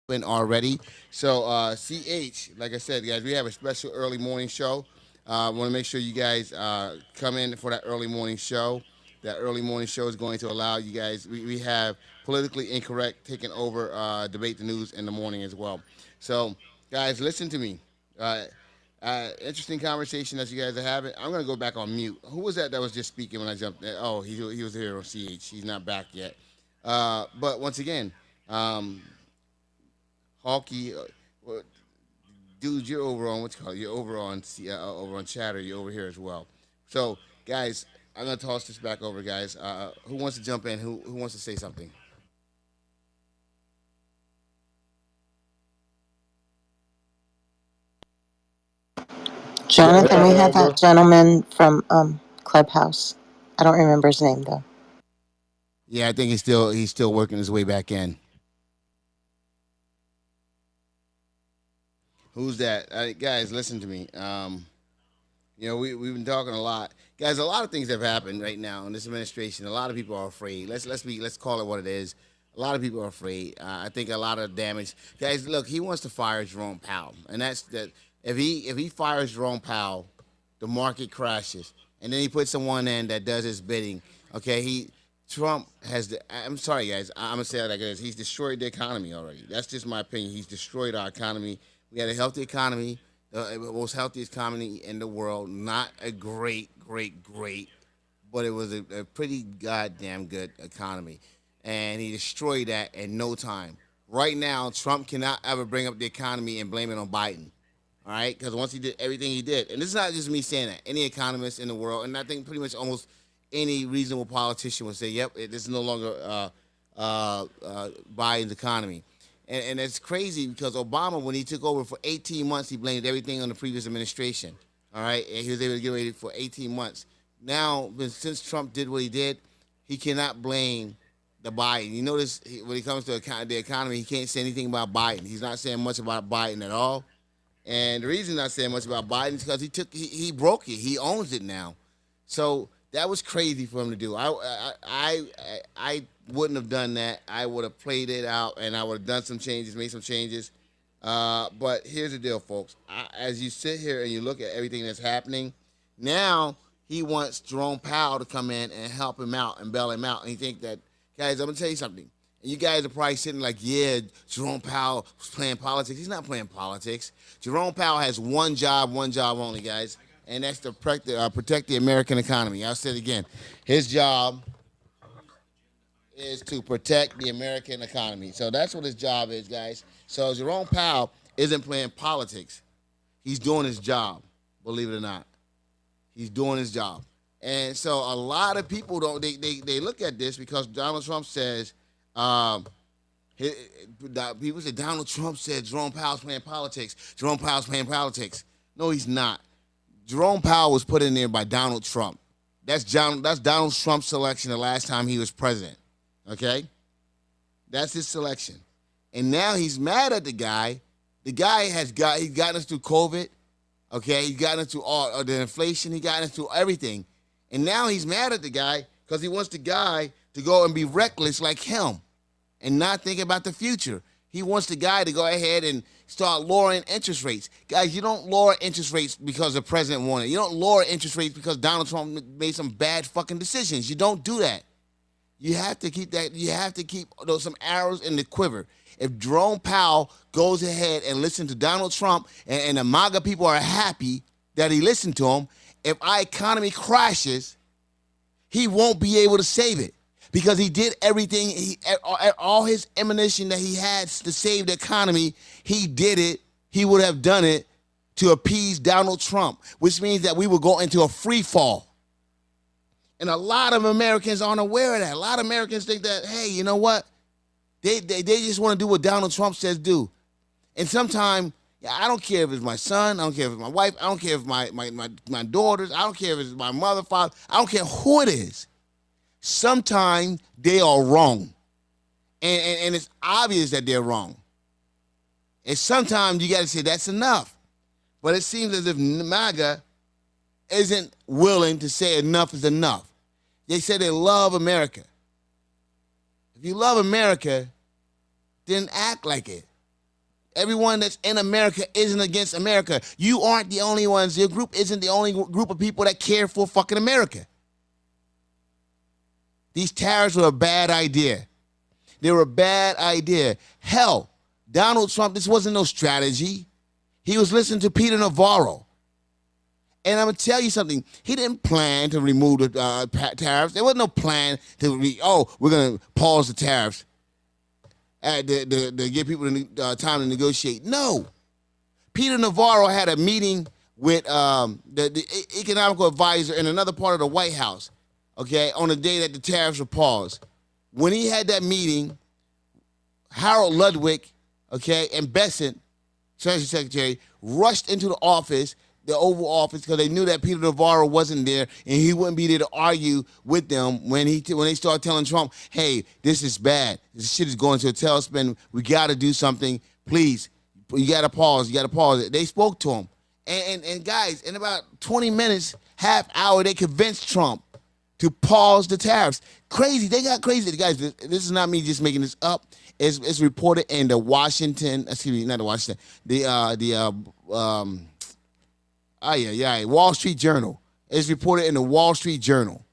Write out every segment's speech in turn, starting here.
in already. So CH, like I said, guys, we have a special early morning show. I want to make sure you guys come in for that early morning show. That early morning show is going to allow you guys. We have politically incorrect taking over debate the news in the morning as well. So guys, listen to me. Uh, interesting conversation that you guys are having. I'm gonna go back on mute. Who was that was just speaking when I jumped in? Oh, he was here on CH. He's not back yet. But once again, um, Hawkey, well, dude, you're over on what's called. You're over on Chatter. You're over here as well. So, guys, I'm gonna toss this back over, guys. Who wants to jump in? Who wants to say something? Yeah, Jonathan, we I'll had that go. gentleman from Clubhouse. I don't remember his name though. Yeah, I think he's still working his way back in. Who's that? Guys, listen to me. We've been talking a lot, guys. A lot of things have happened right now in this administration. A lot of people are afraid. Let's call it what it is. A lot of people are afraid. I think a lot of damage, guys. Look, he wants to fire Jerome Powell, and that's that. If he fires Jerome Powell, the market crashes, and then he puts someone in that does his bidding. Okay, Trump has the. I'm sorry, guys. I'm gonna say it like it is. He's destroyed the economy already. That's just my opinion. He's destroyed our economy. We had a healthy economy, the most healthiest economy in the world. Not a great, but it was a pretty goddamn good economy, and he destroyed that in no time. Right now, Trump cannot ever bring up the economy and blame it on Biden. All right, because once he did everything he did, and this is not just me saying that. Any economist in the world, and I think pretty much almost any reasonable politician would say, "Yep, this is no longer Biden's economy." And it's crazy because Obama, when he took over for 18 months, he blamed everything on the previous administration. All right, and he was able to get away for 18 months. Now, since Trump did what he did, he cannot blame the Biden. You notice when it comes to the economy, he can't say anything about Biden. He's not saying much about Biden at all. And the reason I'm not saying much about Biden is because he broke it. He owns it now. So that was crazy for him to do. I wouldn't have done that. I would have played it out and I would have done some changes, made some changes. But here's the deal, folks. As you sit here and you look at everything that's happening, now he wants Jerome Powell to come in and help him out and bail him out. And he think that, guys, I'm gonna tell you something. And you guys are probably sitting like, yeah, Jerome Powell was playing politics. He's not playing politics. Jerome Powell has one job only, guys, and that's to protect the American economy. I'll say it again. His job is to protect the American economy. So that's what his job is, guys. So Jerome Powell isn't playing politics. He's doing his job, believe it or not. He's doing his job. And so a lot of people don't they look at this because Donald Trump says he, people say Donald Trump said Jerome Powell's playing politics. Jerome Powell's playing politics. No, he's not. Jerome Powell was put in there by Donald Trump. That's Donald Trump's selection the last time he was president. Okay? That's his selection. And now he's mad at the guy. The guy he's gotten us through COVID. Okay, he's gotten us through all the inflation, he got us through everything. And now he's mad at the guy because he wants the guy to go and be reckless like him and not think about the future. He wants the guy to go ahead and start lowering interest rates. Guys, you don't lower interest rates because the president wanted it. You don't lower interest rates because Donald Trump made some bad fucking decisions. You don't do that. You have to keep that. You have to keep some arrows in the quiver. If Jerome Powell goes ahead and listens to Donald Trump and the MAGA people are happy that he listened to him, if our economy crashes, he won't be able to save it because he did everything. All his ammunition that he had to save the economy, he did it. He would have done it to appease Donald Trump, which means that we will go into a free fall. And a lot of Americans aren't aware of that. A lot of Americans think that, hey, you know what? They just want to do what Donald Trump says do. And sometimes, I don't care if it's my son, I don't care if it's my wife, I don't care if my daughters, I don't care if it's my mother, father, I don't care who it is. Sometimes they are wrong. And it's obvious that they're wrong. And sometimes you got to say that's enough. But it seems as if MAGA isn't willing to say enough is enough. They say they love America. If you love America, then act like it. Everyone that's in America isn't against America. You aren't the only ones. Your group isn't the only group of people that care for fucking America. These tariffs were a bad idea. They were a bad idea. Hell, Donald Trump, this wasn't no strategy. He was listening to Peter Navarro. And I'm going to tell you something. He didn't plan to remove the tariffs. There was no plan to, we're going to pause the tariffs to give people time to negotiate. No. Peter Navarro had a meeting with the economical advisor in another part of the White House, okay, on the day that the tariffs were paused. When he had that meeting, Harold Ludwig, okay, and Bessent, Treasury Secretary, rushed into the office, the Oval Office, because they knew that Peter Navarro wasn't there and he wouldn't be there to argue with them when they started telling Trump, hey, this is bad. This shit is going to a tailspin. We got to do something. Please, you got to pause. You got to pause it. They spoke to him. And guys, in about 20 minutes, half hour, they convinced Trump to pause the tariffs. Crazy. They got crazy. Guys, this is not me just making this up. It's reported in the Wall Street Journal. It's reported in the Wall Street Journal.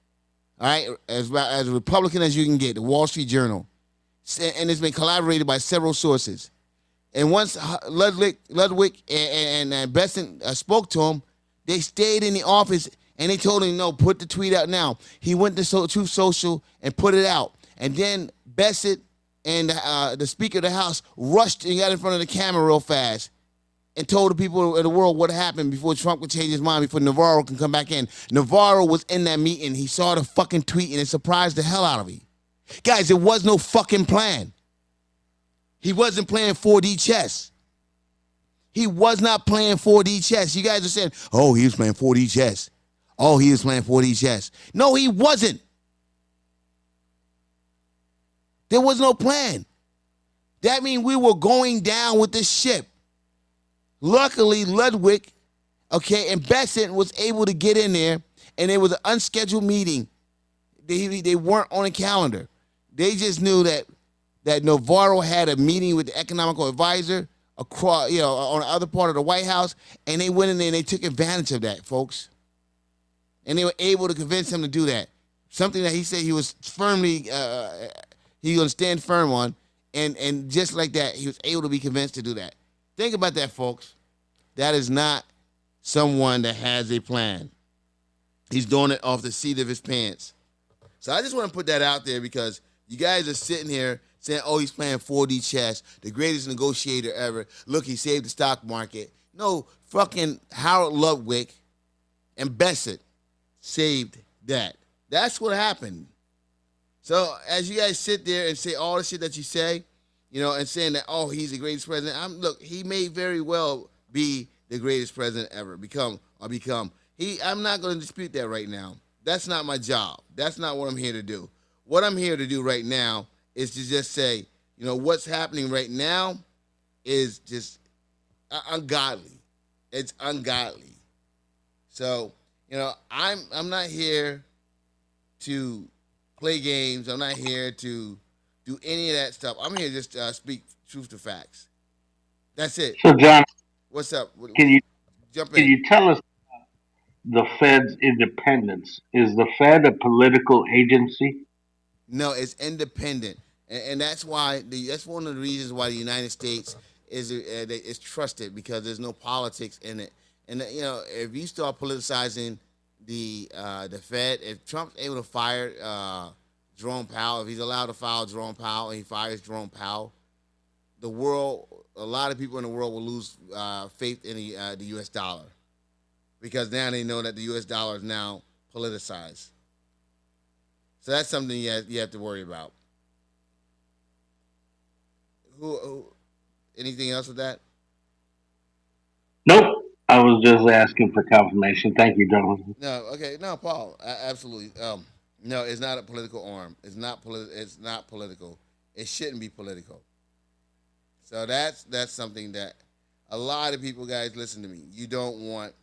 All right, as Republican as you can get, the Wall Street Journal, and it's been collaborated by several sources. And once Ludwig and Bessent spoke to him, they stayed in the office and they told him, no, put the tweet out now. He went to Truth Social and put it out. And then Bessent and the Speaker of the House rushed and got in front of the camera real fast and told the people of the world what happened before Trump could change his mind, before Navarro can come back in. Navarro was in that meeting. He saw the fucking tweet and it surprised the hell out of him. Guys, there was no fucking plan. He wasn't playing 4D chess. He was not playing 4D chess. You guys are saying, oh, he was playing 4D chess. Oh, he was playing 4D chess. No, he wasn't. There was no plan. That means we were going down with this ship. Luckily, Ludwig, okay, and Bessent was able to get in there, and it was an unscheduled meeting. They weren't on a calendar. They just knew that Navarro had a meeting with the economical advisor across, on the other part of the White House, and they went in there and they took advantage of that, folks. And they were able to convince him to do that. Something that he said he was firmly, he going to stand firm on, and just like that, he was able to be convinced to do that. Think about that, folks. That is not someone that has a plan. He's doing it off the seat of his pants. So I just want to put that out there because you guys are sitting here saying, oh, he's playing 4D chess, the greatest negotiator ever. Look, he saved the stock market. No, fucking Harold Ludwig and Bessent saved that. That's what happened. So as you guys sit there and say all the shit that you say, and saying that, oh, he's the greatest president. Look, he may very well be the greatest president ever. Become. I'm not going to dispute that right now. That's not my job. That's not what I'm here to do. What I'm here to do right now is to just say, what's happening right now is just ungodly. It's ungodly. So, I'm not here to play games. I'm not here to do any of that stuff. I'm here to just speak truth to facts. That's it. So, John, What's up? can you Jump can in. you tell us the Fed's independence? Is the Fed a political agency? No, it's independent, and that's why that's one of the reasons why the United States is trusted, because there's no politics in it. And if you start politicizing the Fed, if Trump's able to fire Jerome Powell, if he's allowed to fire Jerome Powell and he fires Jerome Powell, a lot of people in the world will lose faith in the U.S. dollar, because now they know that the U.S. dollar is now politicized. So that's something you have to worry about. Who? Anything else with that? Nope. I was just asking for confirmation. Thank you, gentlemen. No. Okay. No, Paul. Absolutely. No, it's not a political arm. It's not It's not political. It shouldn't be political. So that's something that a lot of people, guys, listen to me. You don't want.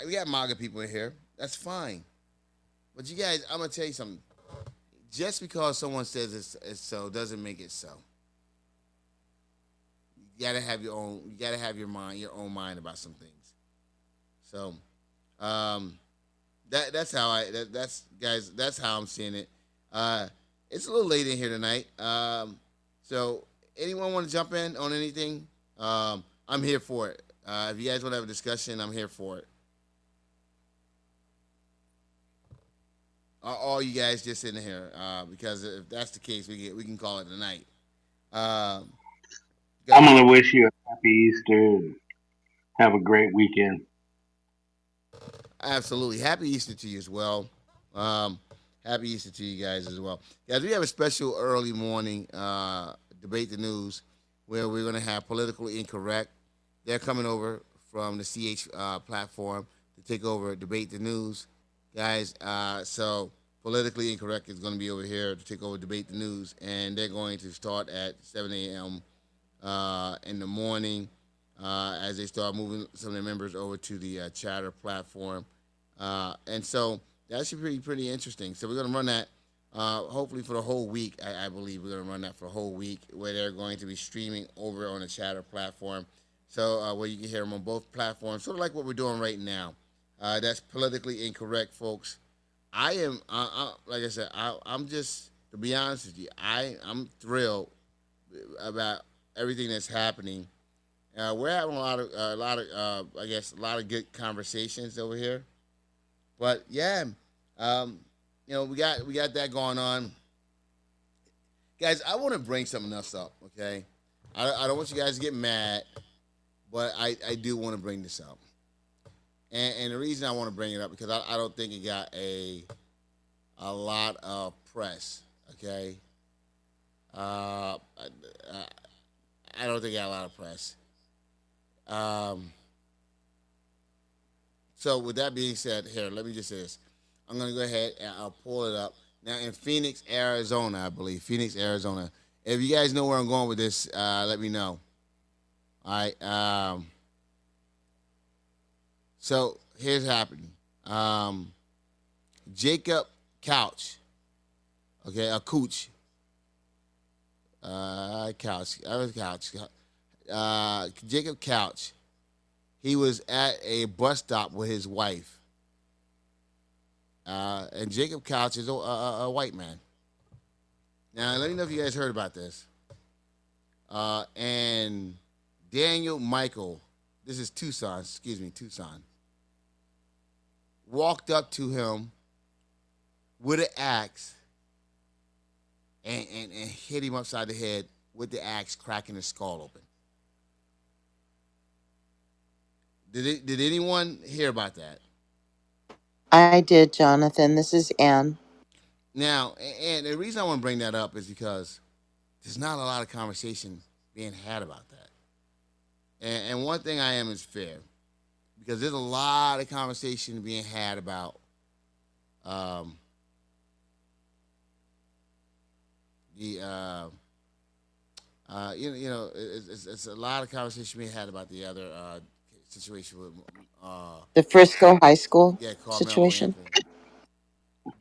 We got MAGA people in here. That's fine. But you guys, I'm gonna tell you something. Just because someone says it's so doesn't make it so. you gotta have your own. You gotta have your own mind about some things. So, um, that's how that's guys. That's how I'm seeing it. Uh, it's a little late in here tonight. So anyone want to jump in on anything? I'm here for it. If you guys want to have a discussion, I'm here for it. All you guys just sitting here, because if that's the case, we can call it a night. Um, I'm guys, gonna wish you a happy Easter and have a great weekend. absolutely. Happy Easter to you as well. Um, Happy Easter to you guys as well. Guys, we have a special early morning debate the news where we're going to have politically incorrect. They're coming over from the CH platform to take over debate the news, guys. So politically incorrect is going to be over here to take over debate the news, and they're going to start at 7 a.m. In the morning as they start moving some of their members over to the chatter platform. And so that should be pretty interesting. So we're going to run that hopefully for the whole week. I believe we're going to run that for a whole week where they're going to be streaming over on the chatter platform. So where you can hear them on both platforms, sort of like what we're doing right now. That's politically incorrect, folks. Like I said, I'm just, to be honest with you, I'm thrilled about everything that's happening. We're having I guess, a lot of good conversations over here. But yeah, um, we got that going on, guys. I want to bring something else up. Okay, I don't want you guys to get mad, but I do want to bring this up, and the reason I want to bring it up because I don't think it got a lot of press. Okay, I don't think it got a lot of press. Um, So with that being said, here, let me just say this. I'm gonna go ahead and I'll pull it up. Now in Phoenix, Arizona, I believe. Phoenix, Arizona. If you guys know where I'm going with this, let me know. All right. So here's happening. Um, Jacob Couch. Okay, a cooch. Couch. I was Couch. Jacob Couch. He was at a bus stop with his wife. And Jacob Couch is a white man. Now, let me know if you guys heard about this. And Daniel Michael, this is Tucson, excuse me, Tucson, walked up to him with an axe and hit him upside the head with the axe, cracking his skull open. Did anyone hear about that? I did, Jonathan. This is Anne. Now, and the reason I want to bring that up is because there's not a lot of conversation being had about that. And one thing I am is fair because there's a lot of conversation being had about um, the it's a lot of conversation being had about the other situation with The Frisco High School yeah, Carmelo situation. Anthony.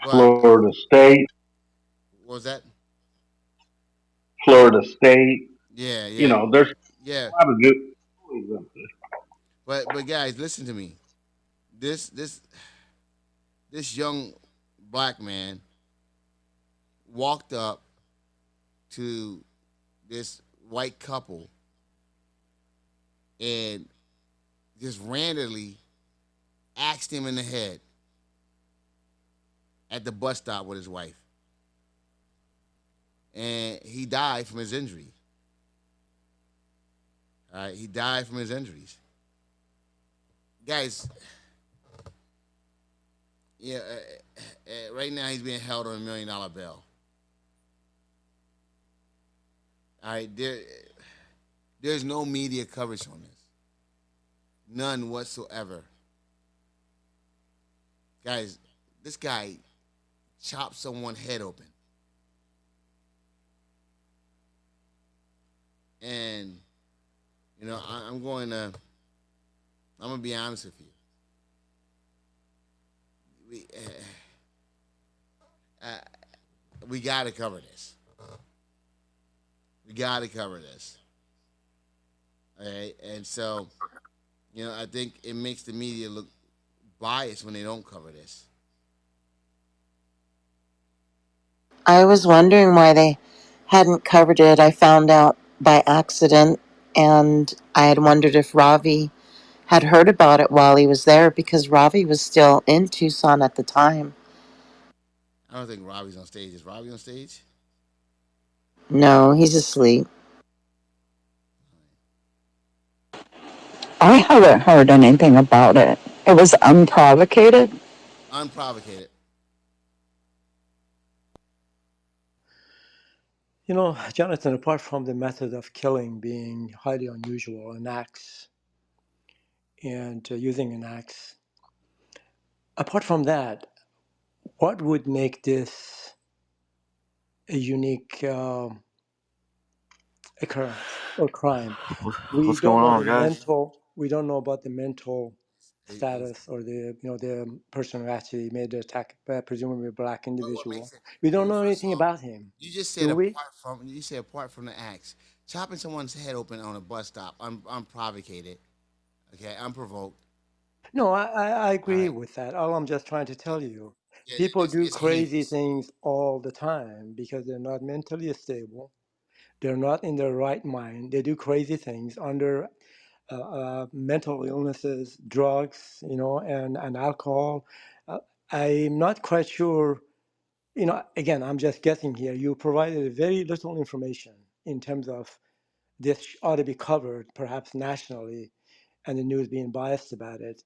But Florida State, what was that? Florida State. Yeah, You yeah, know, there's yeah. a lot of good stories up there. But guys, listen to me. This this this young black man walked up to this white couple and just randomly axed him in the head at the bus stop with his wife. And he died from his injury. All right, he died from his injuries. Guys, yeah, right now he's being held on $1 million bail. All right, there's no media coverage on this, none whatsoever. Guys, this guy chopped someone's head open, and I'm going to. I'm gonna be honest with you. We uh, we got to cover this. We got to cover this. All right, and so I think it makes the media look biased when they don't cover this. I was wondering why they hadn't covered it. I found out by accident, and I had wondered if Ravi had heard about it while he was there because Ravi was still in Tucson at the time. I don't think Robbie's on stage. Is Robbie on stage? No, he's asleep. I haven't heard anything about it. It was unprovocated. Unprovocated. Jonathan, apart from the method of killing being highly unusual, an axe and using an axe, apart from that, what would make this a unique occurrence or crime? We What's don't going know on, the guys? mental. We don't know about the mental It's, status or the person who actually made the attack, presumably a black what makes individual. it? We don't know First anything off, about him, you just said do we? apart from the acts, chopping someone's head open on a bus stop, unprovocated. Okay, unprovoked. No, I All agree right. with that. All I'm just trying to It, tell you, people it's do it's crazy heinous. things all the time because they're not mentally stable. They're not in their right mind. They do crazy things under mental illnesses, drugs, and alcohol. Uh, I'm not quite sure. Again, I'm just guessing here. You provided very little information in terms of this ought to be covered, perhaps nationally, and the news being biased about it.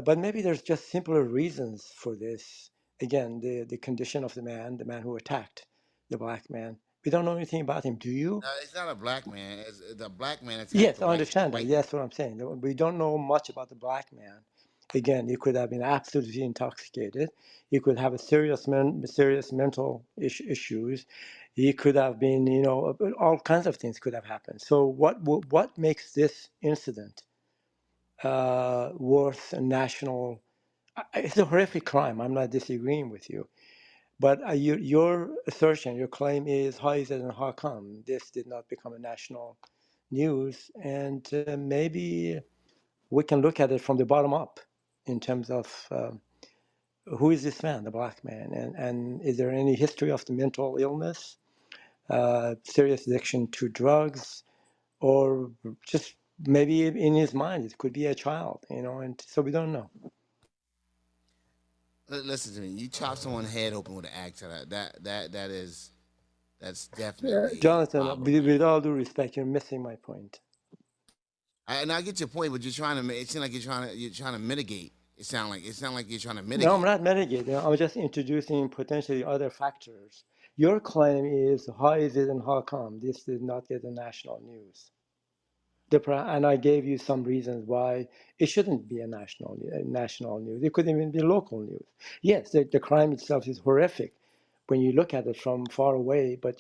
But maybe there's just simpler reasons for this. Again, the condition of the man who attacked the black man. We don't know anything about him. Do you? It's not a black man. The black man attacked Yes, the I understand that. white Yes, what I'm saying. We don't know much about the black man. Again, he could have been absolutely intoxicated. He could have a serious mental issues. He could have been, all kinds of things could have happened. So, what makes this incident worth a national? It's a horrific crime. I'm not disagreeing with you. But your assertion, your claim is how is it and how come this did not become a national news? And maybe we can look at it from the bottom up in terms of who is this man, the black man, and is there any history of the mental illness, serious addiction to drugs, or just maybe in his mind it could be a child, and so we don't know. Listen to me. You chop someone's head open with an axe. That's definitely Jonathan, abominable. with all due respect, you're missing my point. And I get your point, but you're trying to. It seems like you're trying to mitigate. It sound like you're trying to No, I'm mitigate. not mitigating. I'm just introducing potentially other factors. Your claim is how is it and how come this did not get the national news? And I gave you some reasons why it shouldn't be a national news. It could even be local news. Yes, the crime itself is horrific when you look at it from far away. But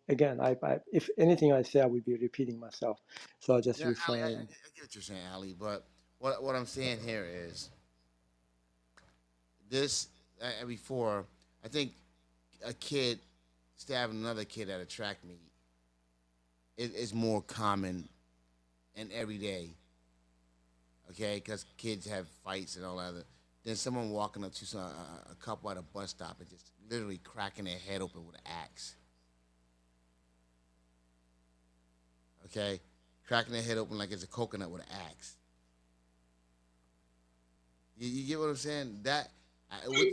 again, if anything I say, I would be repeating myself. So I'll just Yeah, Ali, I refrain. get what you're saying, Ali. But what I'm saying here is this. Before, I think a kid stabbing another kid at a track meet is more common and everyday. Okay, because kids have fights and all that. Than someone walking up to a couple at a bus stop and just literally cracking their head open with an axe. Okay, cracking their head open like it's a coconut with an axe. You get what I'm saying? With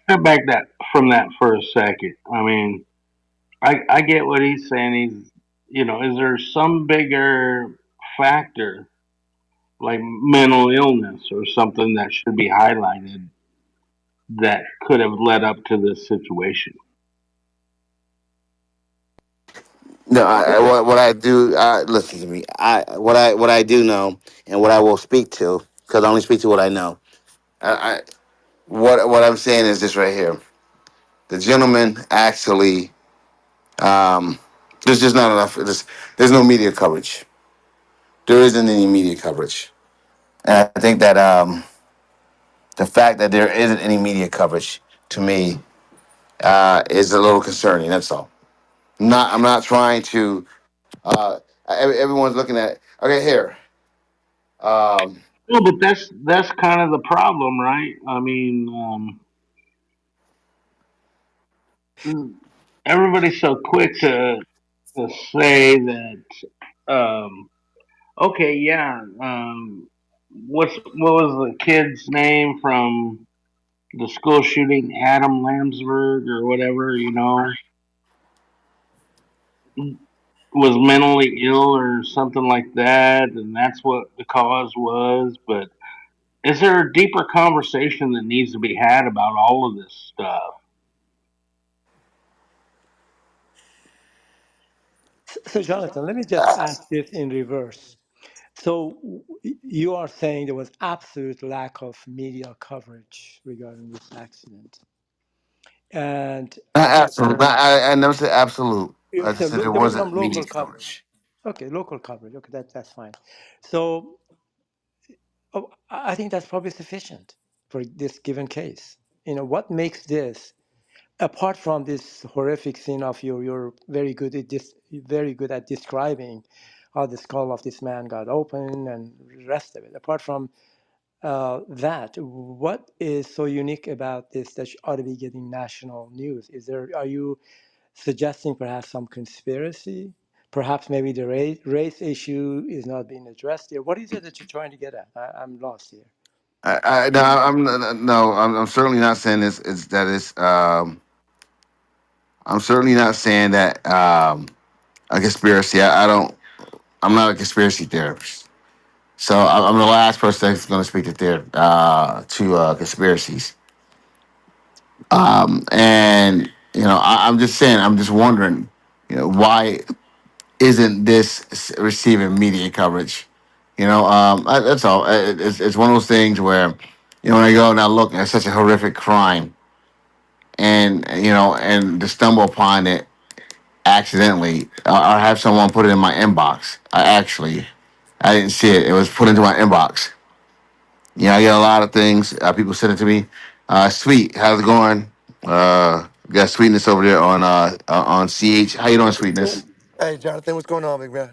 Step back that from that for a second. I mean, I get what he's saying. Is there some bigger factor like mental illness or something that should be highlighted that could have led up to this situation? No, what I do, listen to me. What I do know, and what I will speak to, because I only speak to what I know. I what I'm saying is this right here. The gentleman actually, there's just not enough. There's no media coverage. There isn't any media coverage, and I think that the fact that there isn't any media coverage to me is a little concerning. That's all. I'm not trying to. Everyone's looking at. Okay, here. Um, No, but that's kind of the problem, right? I mean, everybody's so quick to say that. Okay, yeah. What was the kid's name from the school shooting? Adam Lamsberg or whatever. Was mentally ill or something like that, and that's what the cause was. But is there a deeper conversation that needs to be had about all of this stuff? So, Jonathan, let me just ask this in reverse. So, you are saying there was absolute lack of media coverage regarding this accident, and not absolute. Not, I never said absolute. I just so said there there was some wasn't media local coverage. coverage. Okay, local coverage. Okay, that's fine. So, I think that's probably sufficient for this given case. What makes this, apart from this horrific scene of you're very good at describing how the skull of this man got open and the rest of it. Apart from that, what is so unique about this that ought to be getting national news? Are you suggesting perhaps some conspiracy? Perhaps maybe the race issue is not being addressed here. What is it that you're trying to get at? I'm lost here. No, I'm certainly not saying this. It's that it's. I'm certainly not saying that a conspiracy. I don't. I'm not a conspiracy theorist. So I'm the last person that's going to speak to conspiracies. And I'm just saying. I'm just wondering. Why isn't this receiving media coverage? That's all. It's one of those things where, when I go and I look at such a horrific crime, and to stumble upon it accidentally, or have someone put it in my inbox. I didn't see it. It was put into my inbox. I get a lot of things. People send it to me. Sweet, how's it going? Got Sweetness over there on CH. How you doing, Sweetness? Hey, Jonathan, what's going on, big man?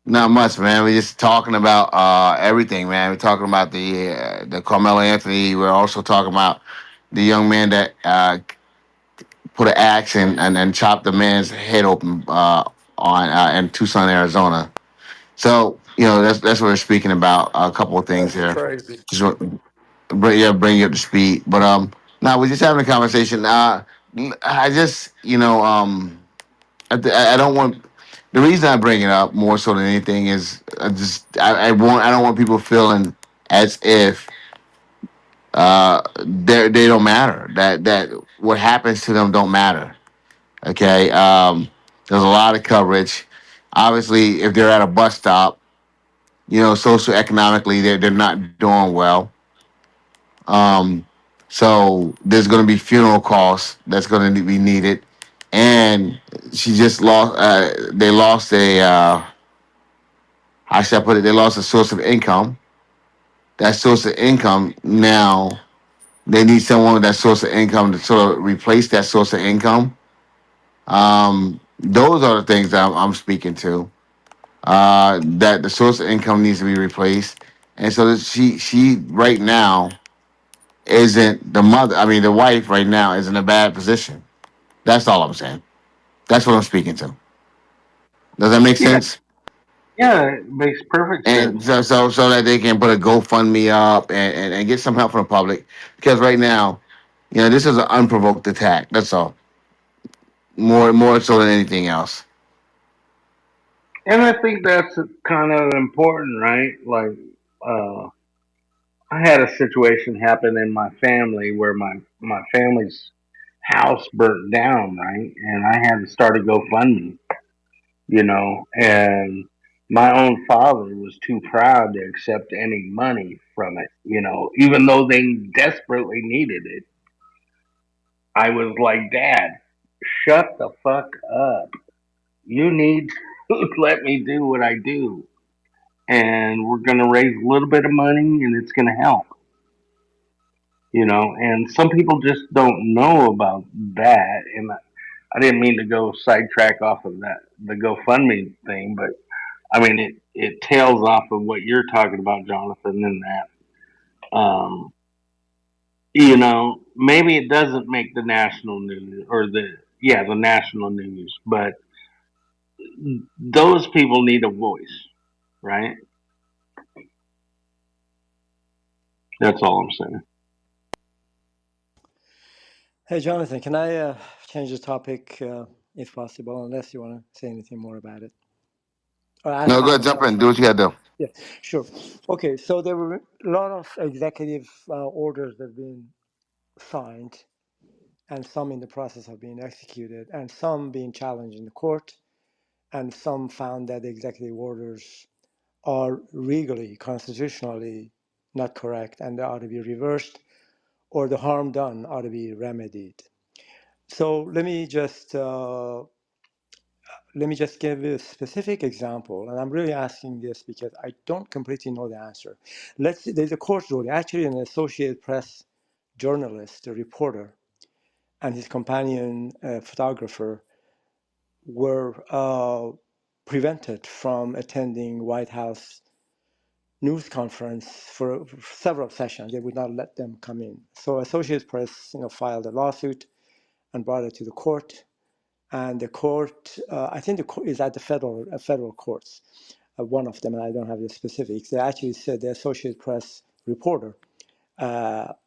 Not much, man. We just talking about everything, man. We're talking about the Carmelo Anthony. We're also talking about the young man that put an axe and chopped the man's head open on in Tucson, Arizona. So that's what we're speaking about. A couple of things That's here. crazy. Just bring you up to speed. But now we're just having a conversation. I just I don't want. The reason I bring it up more so than anything is I don't want people feeling as if they don't matter, that what happens to them don't matter. Okay. There's a lot of coverage. Obviously, if they're at a bus stop, socioeconomically they're not doing well. Um, so there's going to be funeral costs that's going to be needed, and she just lost. They lost a. How should I put it? They lost a source of income. That source of income now they need someone with that source of income to sort of replace that source of income. Those are the things that I'm speaking to. That the source of income needs to be replaced, and so that she right now isn't the mother. I mean, the wife right now is in a bad position. That's all I'm saying. That's what I'm speaking to. Does that make Yeah, sense? yeah, it makes perfect And sense. so that they can put a GoFundMe up and get some help from the public, because right now, this is an unprovoked attack. That's all. More so than anything else. And I think that's kind of important, right? Like, uh, I had a situation happen in my family where my family's house burnt down, right? And I had to start a GoFundMe, and my own father was too proud to accept any money from it, even though they desperately needed it. I was like, Dad, shut the fuck up. You need to let me do what I do. And we're going to raise a little bit of money and it's going to help, And some people just don't know about that. And I didn't mean to go sidetrack off of that the GoFundMe thing, but I mean it tails off of what you're talking about, Jonathan, in that maybe it doesn't make the national news or the national news, but those people need a voice, right? That's all I'm saying. Hey, Jonathan, can I change the topic if possible, unless you want to say anything more about it? Or No, go ask ahead, a jump in. question. Do what you got to do. Yeah, sure. Okay, so there were a lot of executive orders that have been signed, and some in the process of being executed, and some being challenged in the court, and some found that the executive orders are legally, constitutionally not correct, and they ought to be reversed, or the harm done ought to be remedied. So let me just give you a specific example, and I'm really asking this because I don't completely know the answer. There's a court ruling, actually an Associated Press journalist, a reporter, and his companion photographer were prevented from attending White House news conference for several sessions. They would not let them come in. So Associated Press, filed a lawsuit and brought it to the court. And the court, I think the court is at the federal courts, one of them, and I don't have the specifics. They actually said the Associated Press reporter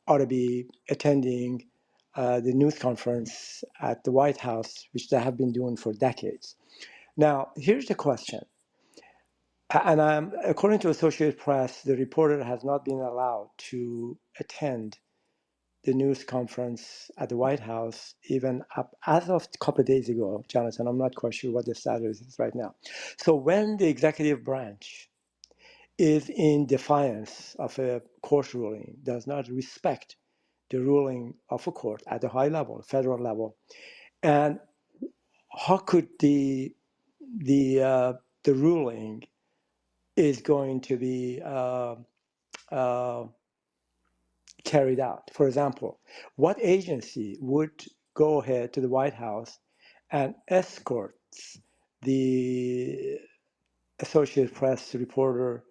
ought to be attending the news conference at the White House, which they have been doing for decades. Now, here's the question. And according to Associated Press, the reporter has not been allowed to attend the news conference at the White House, even up as of a couple of days ago, Jonathan. I'm not quite sure what the status is right now. So when the executive branch is in defiance of a court ruling, does not respect the ruling of a court at the high level, federal level, and how could the ruling is going to be uh, carried out? For example, what agency would go ahead to the White House and escort the Associated Press reporter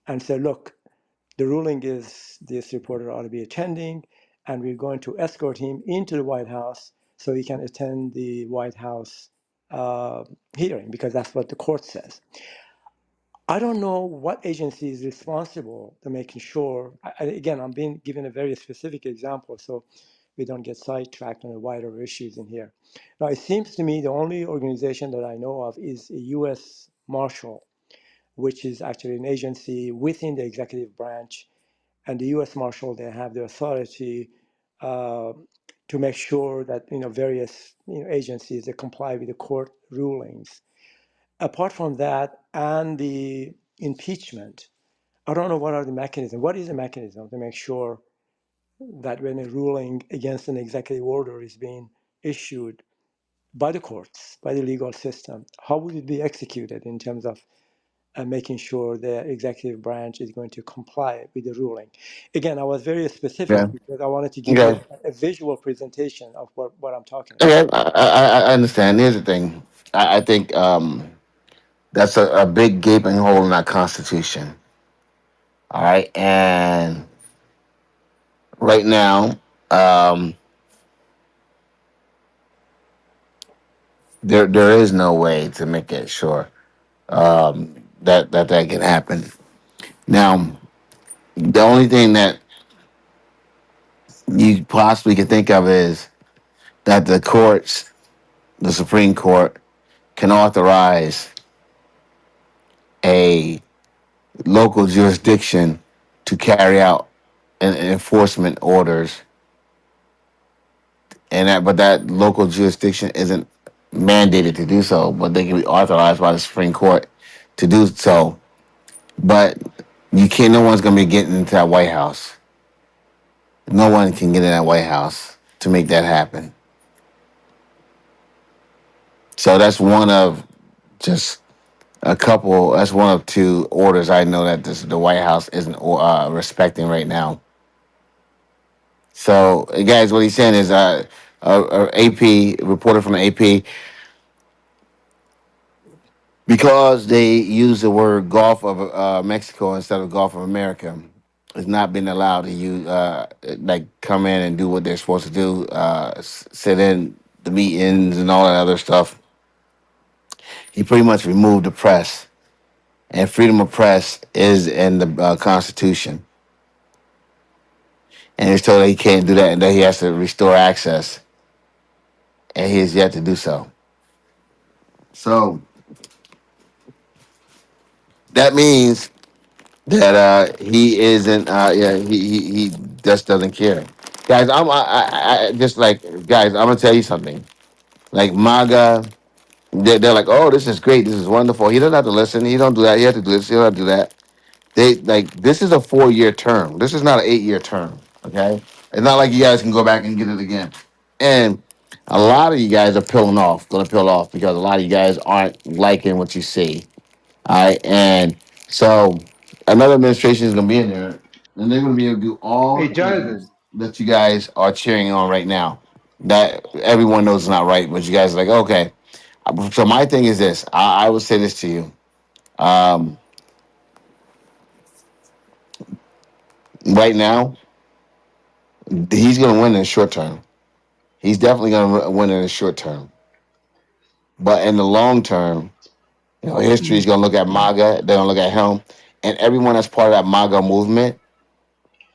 and say, look, the ruling is this reporter ought to be attending, and we're going to escort him into the White House so he can attend the White House hearing, because that's what the court says. I don't know what agency is responsible to making sure. Again, I'm being given a very specific example, so we don't get sidetracked on the wider issues in here. Now, it seems to me the only organization that I know of is a U.S. Marshal, which is actually an agency within the executive branch. And the U.S. Marshal, they have the authority uh, to make sure that various agencies that comply with the court rulings. Apart from that, and the impeachment, I don't know what are the mechanisms. What is the mechanism to make sure that when a ruling against an executive order is being issued by the courts, by the legal system, how would it be executed in terms of making sure the executive branch is going to comply with the ruling? Again, I was very specific Okay. because I wanted to give you Okay. a visual presentation of what I'm talking about. Okay. I understand. Here's the thing. I think that's a big gaping hole in our Constitution. All right. And right now, um, there is no way to make it sure that can happen. Now, the only thing that you possibly can think of is that the courts, the Supreme Court, can authorize a local jurisdiction to carry out enforcement orders, and that local jurisdiction isn't mandated to do so, but they can be authorized by the Supreme Court to do so. But you can't. No one's going to be getting into that White House. No one can get in that White House to make that happen. So that's one of just a couple. That's one of two orders I know that the White House isn't respecting right now. So, guys, what he's saying is, AP reporter from AP, because they use the word Gulf of Mexico instead of Gulf of America. It's not been allowed to use like come in and do what they're supposed to do, sit in the meetings and all that other stuff. He pretty much removed the press, and freedom of press is in the Constitution. And he's told that he can't do that, and that he has to restore access, and he has yet to do so. So that means that he isn't. Yeah, he just doesn't care, guys. I just like guys. I'm gonna tell you something. Like MAGA, they're like, oh, this is great. This is wonderful. He doesn't have to listen. He don't do that. He has to do this. He don't have to do that. They like this is a 4 year term. This is not an 8 year term. Okay, it's not like you guys can go back and get it again. And a lot of you guys are peeling off, gonna peel off because a lot of you guys aren't liking what you see. All right, and so another administration is gonna be in there, and they're gonna be able to do all Hey, the things Jonathan. that you guys are cheering on right now. That everyone knows is not right, but you guys are like, okay. So my thing is this: I would say this to you. Um, right now, he's gonna win in the short term. He's definitely gonna win in the short term, but in the long term, history is gonna look at MAGA. They're gonna look at him, and everyone that's part of that MAGA movement.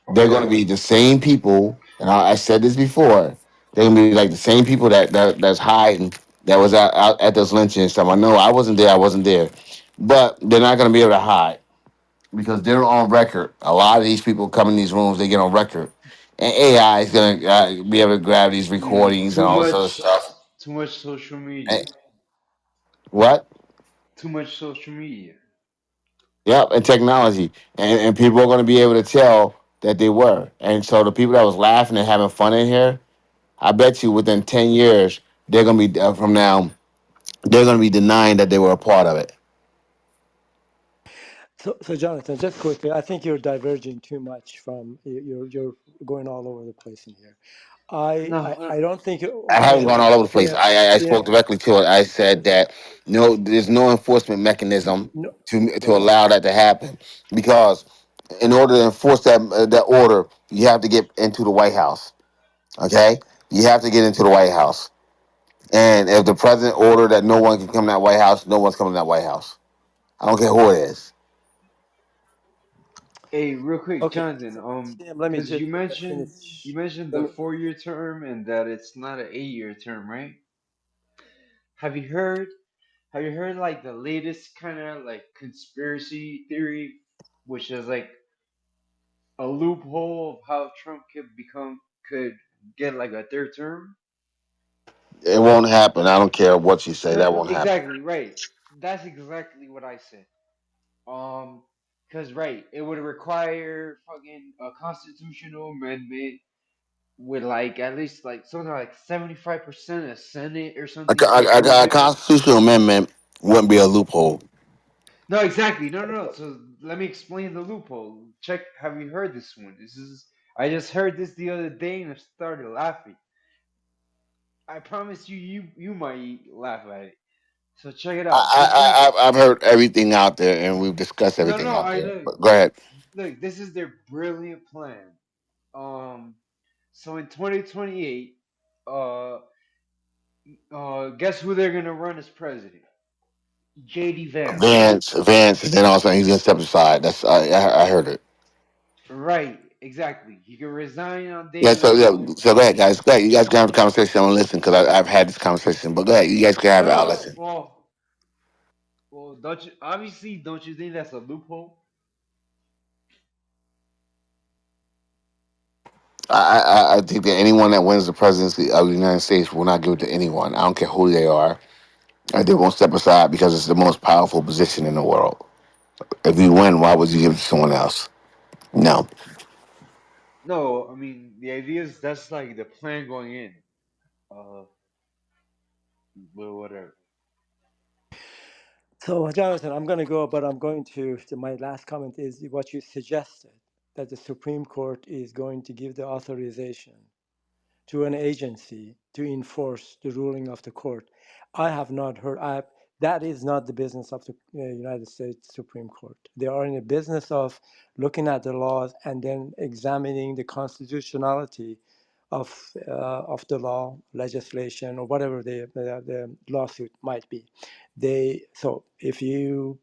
They're going to Okay. be the same people, and I said this before. They're going to be like the same people that's hiding that was out at those lynchings. So I know I wasn't there. I wasn't there, but they're not going to be able to hide because they're on record. A lot of these people come in these rooms, they get on record, and AI is going to be able to grab these recordings and Too all this other much, stuff. too much social media. And, what? Too much social media. Yep, and technology, and people are going to be able to tell that they were. And so the people that was laughing and having fun in here, I bet you within 10 years, they're going to be, from now, they're going to be denying that they were a part of it. So Jonathan, just quickly, I think you're diverging too much from you're going all over the place in here. I No, I, I don't think I haven't gone all over the place. in I in spoke directly to it. I said that no, there's no enforcement mechanism no, to allow that to happen because in order to enforce that order, you have to get into the White House. Okay, you have to get into the White House, and if the president ordered that no one can come to that White House, no one's coming to that White House. I don't care who it is. hey, real quick, okay. Jonathan. Sam, let me Because just you finish. mentioned Let the me. 4 year term and that it's not an 8 year term, right? Have you heard? Have you heard like the latest kind of like conspiracy theory, which is like a loophole of how Trump could get like a third term? It won't happen. I don't care what you say. No, That won't happen. exactly right. That's exactly what I said. Um, cause right, it would require fucking a constitutional amendment with like at least like something like 75% of Senate or something to approve A it. constitutional amendment wouldn't be a loophole. No, exactly. No, no, no. So let me explain the loophole. Check. Have you heard this one? This is. I just heard this the other day and I started laughing. I promise you, you might laugh at it. So check it out. This is I've heard everything out there, and we've discussed no, everything no. out I there. know. But go ahead. Look, this is their brilliant plan. Um, so in 2028, uh, guess who they're gonna run as president? JD Vance. Vance, and then all of a sudden he's gonna step aside. That's I heard it. Right, exactly. He can resign on day Yeah. So yeah. one. So go ahead, guys. Go ahead. You guys can have the conversation. I'm gonna listen because I've had this conversation. But go ahead. You guys can have No, it. I'll no. listen. Well, don't you? Obviously, don't you think that's a loophole? I think that anyone that wins the presidency of the United States will not give it to anyone. I don't care who they are. They won't step aside because it's the most powerful position in the world. If you win, why would you give it to someone else? No. No, I mean the idea is that's like the plan going in. Uh, well, whatever. So Jonathan, I'm going to go, but I'm going to my last comment is what you suggested that the Supreme Court is going to give the authorization to an agency to enforce the ruling of the court. I have not heard. That is not the business of the United States Supreme Court. They are in the business of looking at the laws and then examining the constitutionality of the law, legislation, or whatever the lawsuit might be. So if you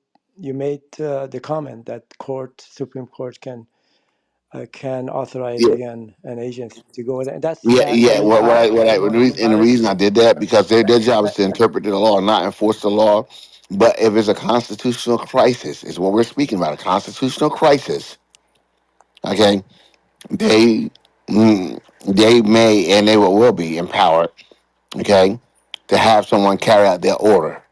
made the comment that Supreme Court can authorize Yeah, again an agency to go there. That's yeah, that. I yeah. mean, I want And the reason I did that because their job is to interpret the law, not enforce the law. But if it's a constitutional crisis, is what we're speaking about—a constitutional crisis. Okay, they they may and they will be empowered. Okay, to have someone carry out their order.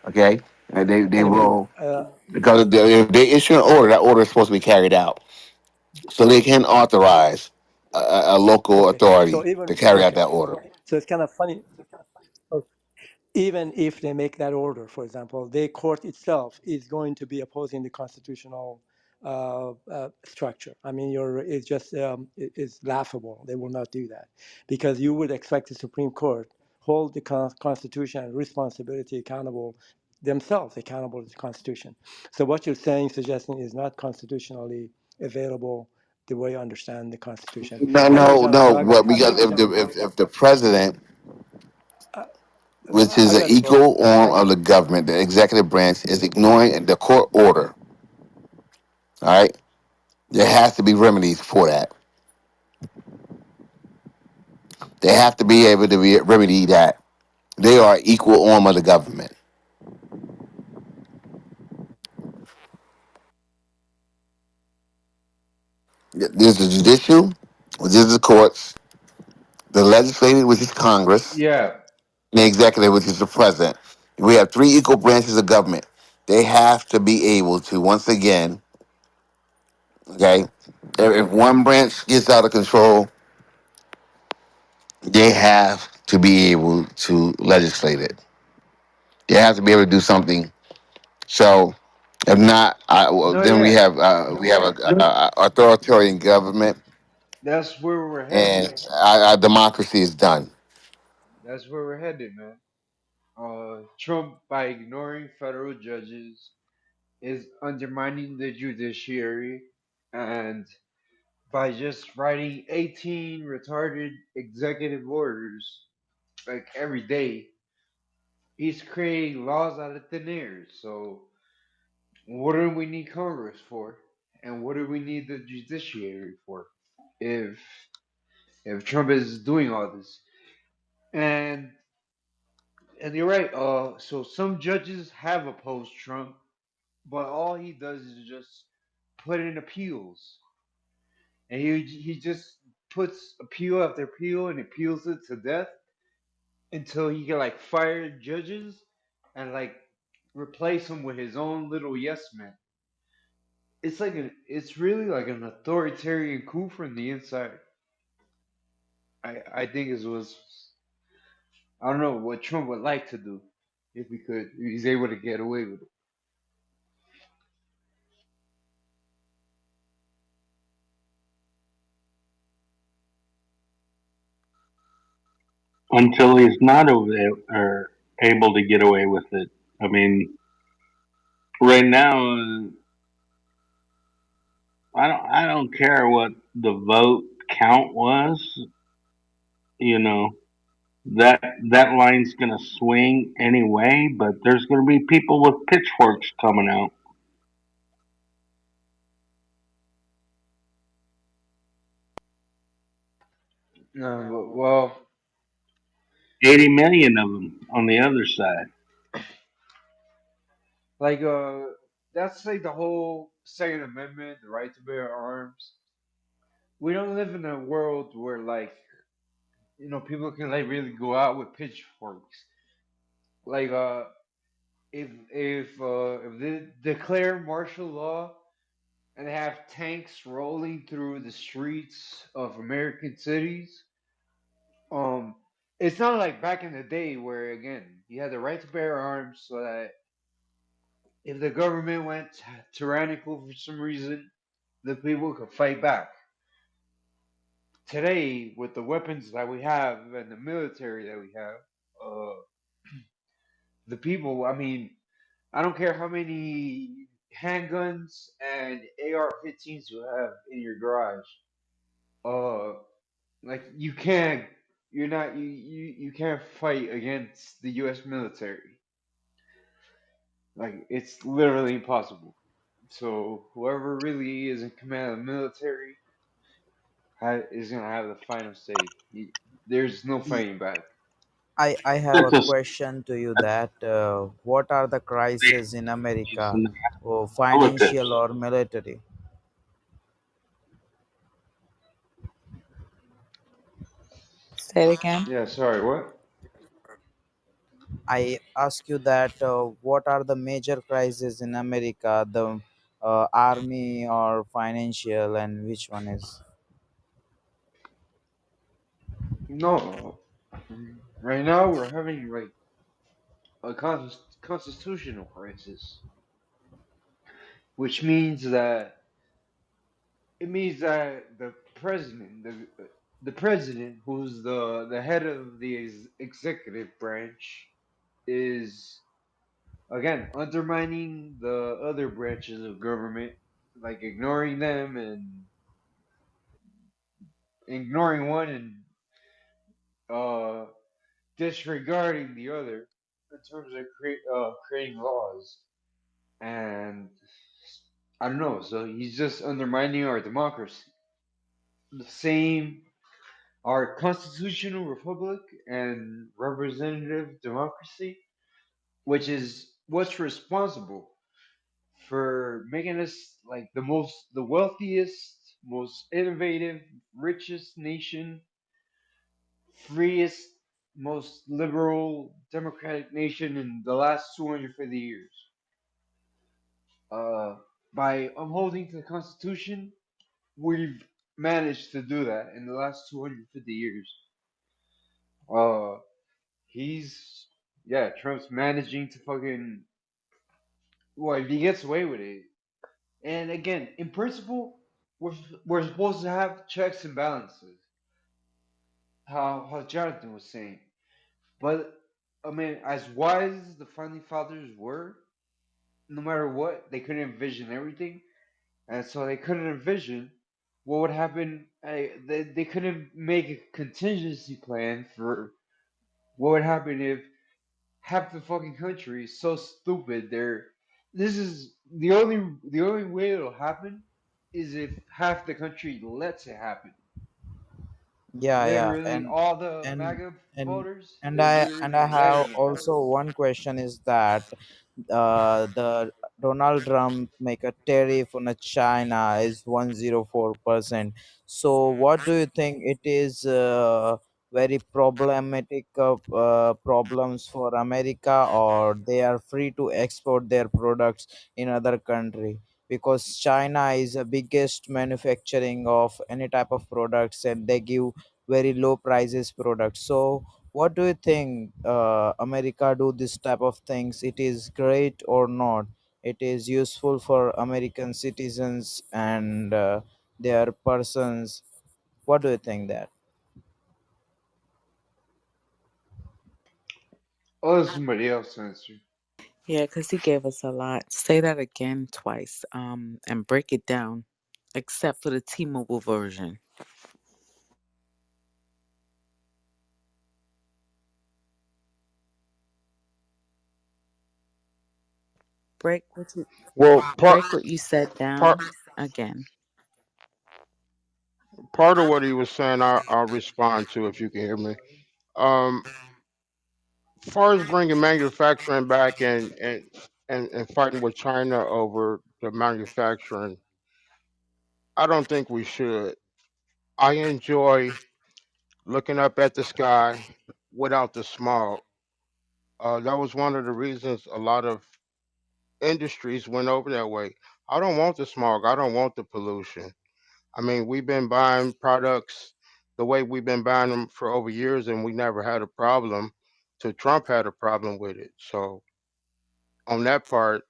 Okay, and they anyway. will because if they issue an order, that order is supposed to be carried out. So they can authorize a local Okay, so authority even to carry out okay, that order. so it's kind of funny. Even if they make that order, for example, the court itself is going to be opposing the constitutional structure. I mean, it's just it's laughable. They will not do that because you would expect the Supreme Court hold the Constitution and responsibility accountable themselves, accountable to the Constitution. So what you're saying, suggesting, is not constitutionally available the way you understand the Constitution. No, Anyway, no, Jonathan, no. I got But to jump. because if the president, Uh, which is I an got to go. equal arm of the government, the executive branch, is ignoring the court order, all right, there has to be remedies for that. They have to be able to remedy that. They are equal arm of the government. There's the judicial, which is the courts, the legislative, which is Congress, Yeah. and the executive, which is the president. We have three equal branches of government. They have to be able to, once again, okay, if one branch gets out of control, they have to be able to legislate it. They have to be able to do something. So, if not, well, No, then yeah. we have a authoritarian government, That's where we're headed. and our democracy is done. That's where we're headed, man. Trump, by ignoring federal judges, is undermining the judiciary, and by just writing 18 retarded executive orders like every day, he's creating laws out of thin air. So, what do we need Congress for? And what do we need the judiciary for? If if Trump is doing all this, and and you're right. So some judges have opposed Trump, but all he does is just put in appeals, and he just puts appeal after appeal and appeals it to death until he can like fire judges and like replace them with his own little yes man. It's really like an authoritarian coup from the inside. I think it was, I don't know what Trump would like to do if he could, if he's able to get away with it. until he's not over there or able to get away with it. I mean, right now, I don't care what the vote count was. You know that that line's going to swing anyway, but there's going to be people with pitchforks coming out. Well, 80 million of them on the other side. like that's like the whole Second Amendment, the right to bear arms. We don't live in a world where like people can like really go out with pitchforks. Like if they declare martial law and they have tanks rolling through the streets of American cities, um, it's not like back in the day where again you had the right to bear arms, so that if the government went tyrannical for some reason, the people could fight back. Today, with the weapons that we have and the military that we have, uh, the people. I mean, I don't care how many handguns and AR-15s you have in your garage. Uh, like you can't, you're not, you can't fight against the U.S. military. Like it's literally impossible. So whoever really is in command of the military is gonna have the final say. There's no Y- fighting back. I have That's a just question to you that what are the crises in America, in or politics. financial or military? Say it again. Yeah, sorry, what? I ask you that what are the major crises in America, the army or financial, and which one is? No. Right now we're having like a constitutional crisis, which means that the president, the president, who's the head of the executive branch, is again undermining the other branches of government, like ignoring them and ignoring one and uh, disregarding the other in terms of creating laws. And I don't know. So he's just undermining our democracy. The same, our constitutional republic and representative democracy, which is what's responsible for making us like the wealthiest, most innovative, richest nation, freest, most liberal, democratic nation in the last 250 years. Uh, by upholding to the Constitution, we've managed to do that in the last 250 years. Uh, he's yeah, Trump's managing to fucking well, if he gets away with it. And again, in principle, we're we're supposed to have checks and balances. How Jonathan was saying, but I mean, as wise as the founding fathers were, no matter what, they couldn't envision everything, and so they couldn't envision what would happen. They couldn't make a contingency plan for what would happen if half the fucking country is so stupid. This is the only way it'll happen is if half the country lets it happen. Yeah, yeah, Literally, all the and MAGA and voters, and they're I literally have letting it happen. also one question is that the Donald Trump make a tariff on a China is 104%. So what do you think it is very problematic problems for America, or they are free to export their products in other country? Because China is the biggest manufacturing of any type of products, and they give very low prices products. So what do you think, America do this type of things, it is great or not, it is useful for American citizens and their persons? What do you think that? I'll let somebody else answer. Yeah, because he gave us a lot. Say that again twice, and break it down, except for the T-Mobile version. Break what you Well, break what you said part down again. part of what he was saying, I'll respond to if you can hear me. Um, far as bringing manufacturing back and fighting with China over the manufacturing, I don't think we should. I enjoy looking up at the sky without the smog. That was one of the reasons a lot of industries went over that way. I don't want the smog. I don't want the pollution. I mean, we've been buying products the way we've been buying them for over years, and we never had a problem. Till Trump had a problem with it. So on that part,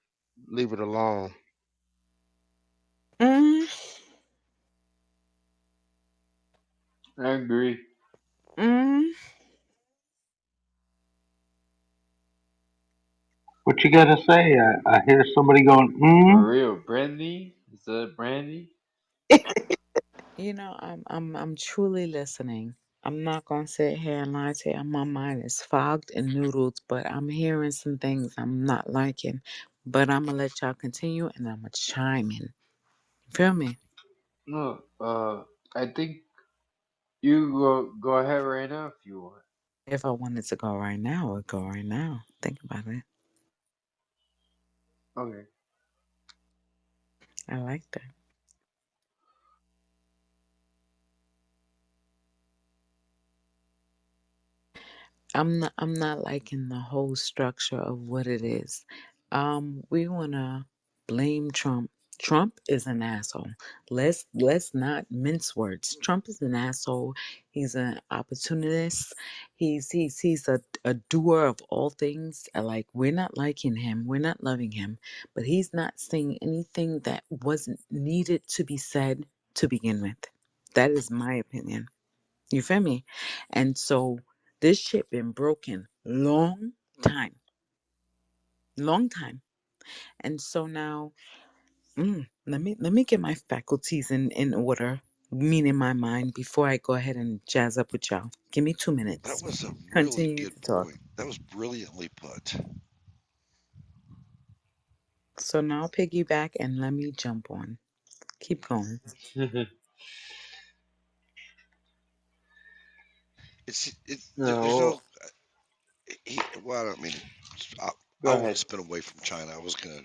leave it alone. Mm, I agree. mm, What you gotta say? I hear somebody going, For real, Brandy? Is that Brandy? I'm truly listening. I'm not gonna sit here and lie to you. My mind is fogged and noodled, but I'm hearing some things I'm not liking. But I'm gonna let y'all continue and I'm gonna chime in. Feel me? No, I think you go ahead right now if you want. If I wanted to go right now, I'd go right now. Think about it. Okay. I like that. I'm not liking the whole structure of what it is. We wanna blame Trump. Trump is an asshole. Let's not mince words. Trump is an asshole. He's an opportunist. He's a doer of all things. Like we're not liking him. We're not loving him. But he's not saying anything that wasn't needed to be said to begin with. That is my opinion. You feel me? And so this shit been broken time, long time. And so now, let me get my faculties in order, meaning my mind, before I go ahead and jazz up with y'all. Give me 2 minutes. That was a really Continue good to talk. point. That was brilliantly put. So now piggyback and let me jump on. Keep going. There's no. No, Well, I don't mean. I go want to ahead. spin away from China. I was gonna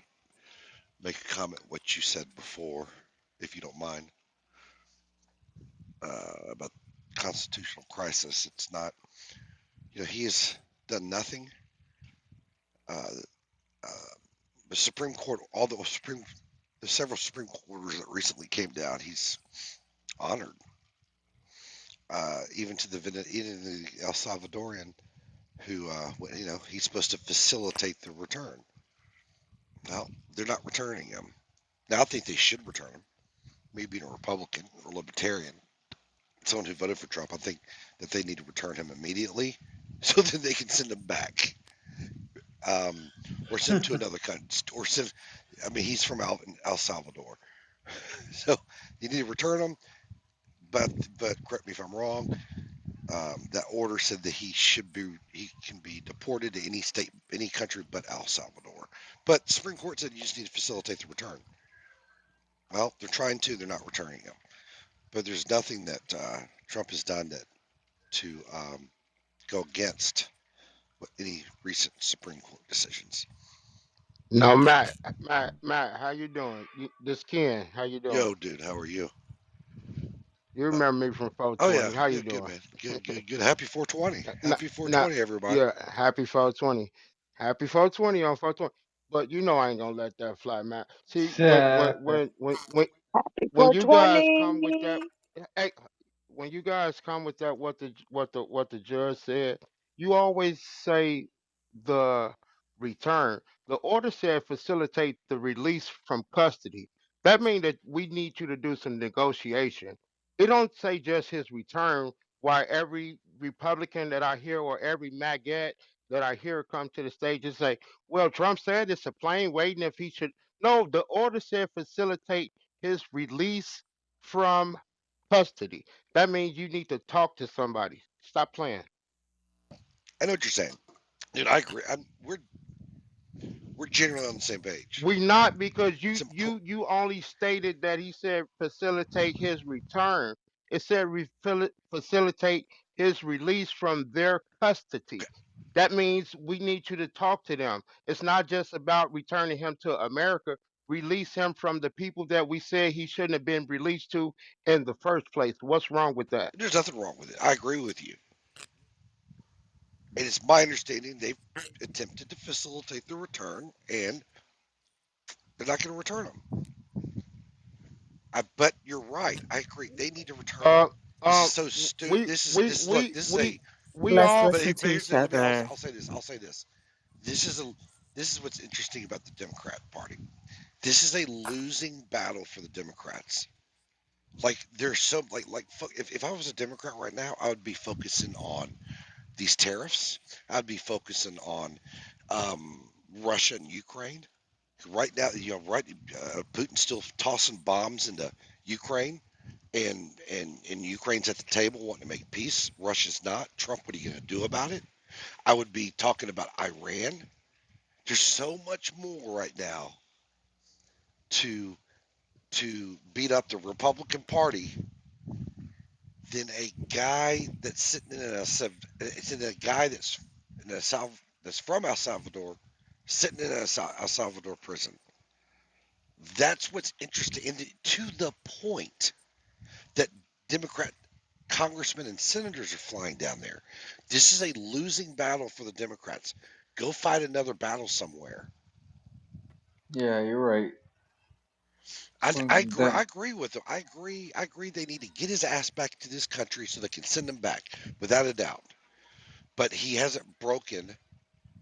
make a comment what you said before, if you don't mind, about constitutional crisis. It's not. He has done nothing. Uh, uh, the Supreme Court, all the several Supreme Court orders that recently came down, he's honored. Even to even the El Salvadorian who, he's supposed to facilitate the return. Well, they're not returning him. Now, I think they should return him. Me being a Republican or Libertarian, someone who voted for Trump, I think that they need to return him immediately so that they can send him back, um, or send him to another country, or send. I mean, he's from El Salvador, so you need to return him. But correct me if I'm wrong. That order said that he can be deported to any state, any country but El Salvador. But the Supreme Court said you just need to facilitate the return. Well, they're trying to. They're not returning him. But there's nothing that Trump has done to go against any recent Supreme Court decisions. No, Matt, how you doing? This Ken, how you doing? Yo, dude, how are you? You Uh, remember me from oh yeah, 420? How you good, good doing? man, good, good, good. Happy 420, Not, happy not, 420, everybody. yeah, happy 420. Happy 420 on 420. But you know I ain't gonna let that fly, Matt. See, when you guys come with that, 420. hey, when you guys come with that, what the judge said, you always say the return. The order said facilitate the release from custody. That means that we need you to do some negotiation. It don't say just his return. Why every Republican that I hear or every maggot that I hear come to the stage and say, "Well, Trump said it's a plain waiting if he should." No, the order said facilitate his release from custody. That means you need to talk to somebody. Stop playing. I know what you're saying, dude. I agree. We're generally on the same page. We not because It's you important. you you only stated that he said facilitate his return. It said facilitate his release from their custody. That means we need you to talk to them. It's not just about returning him to America. Release him from the people that we said he shouldn't have been released to in the first place. What's wrong with that? There's nothing wrong with it. I agree with you. And it's my understanding they've attempted to facilitate the return, and they're not going to return them. But you're right. I agree. They need to return Uh, them. This is so stupid. we we Look. we This is we a. we Let's all But, listen but to here's each the. Let me. other. I'll say this. I'll say this. This is a. This is what's interesting about the Democrat Party. This is a losing battle for the Democrats. Like there's so if I was a Democrat right now, I would be focusing on these tariffs. I'd be focusing on Russia and Ukraine. Right now, right, Putin's still tossing bombs into Ukraine, and Ukraine's at the table wanting to make peace. Russia's not. Trump, what are you going to do about it? I would be talking about Iran. There's so much more right now to beat up the Republican Party than a guy that's sitting in it's in a guy that's in a that's from El Salvador sitting in a El Salvador prison. That's what's interesting, and to the point that Democrat congressmen and senators are flying down there. This is a losing battle for the Democrats. Go fight another battle somewhere. Yeah, you're right. Well, I agree. that I agree with them. I agree. I agree. They need to get his ass back to this country so they can send him back, without a doubt. But he hasn't broken.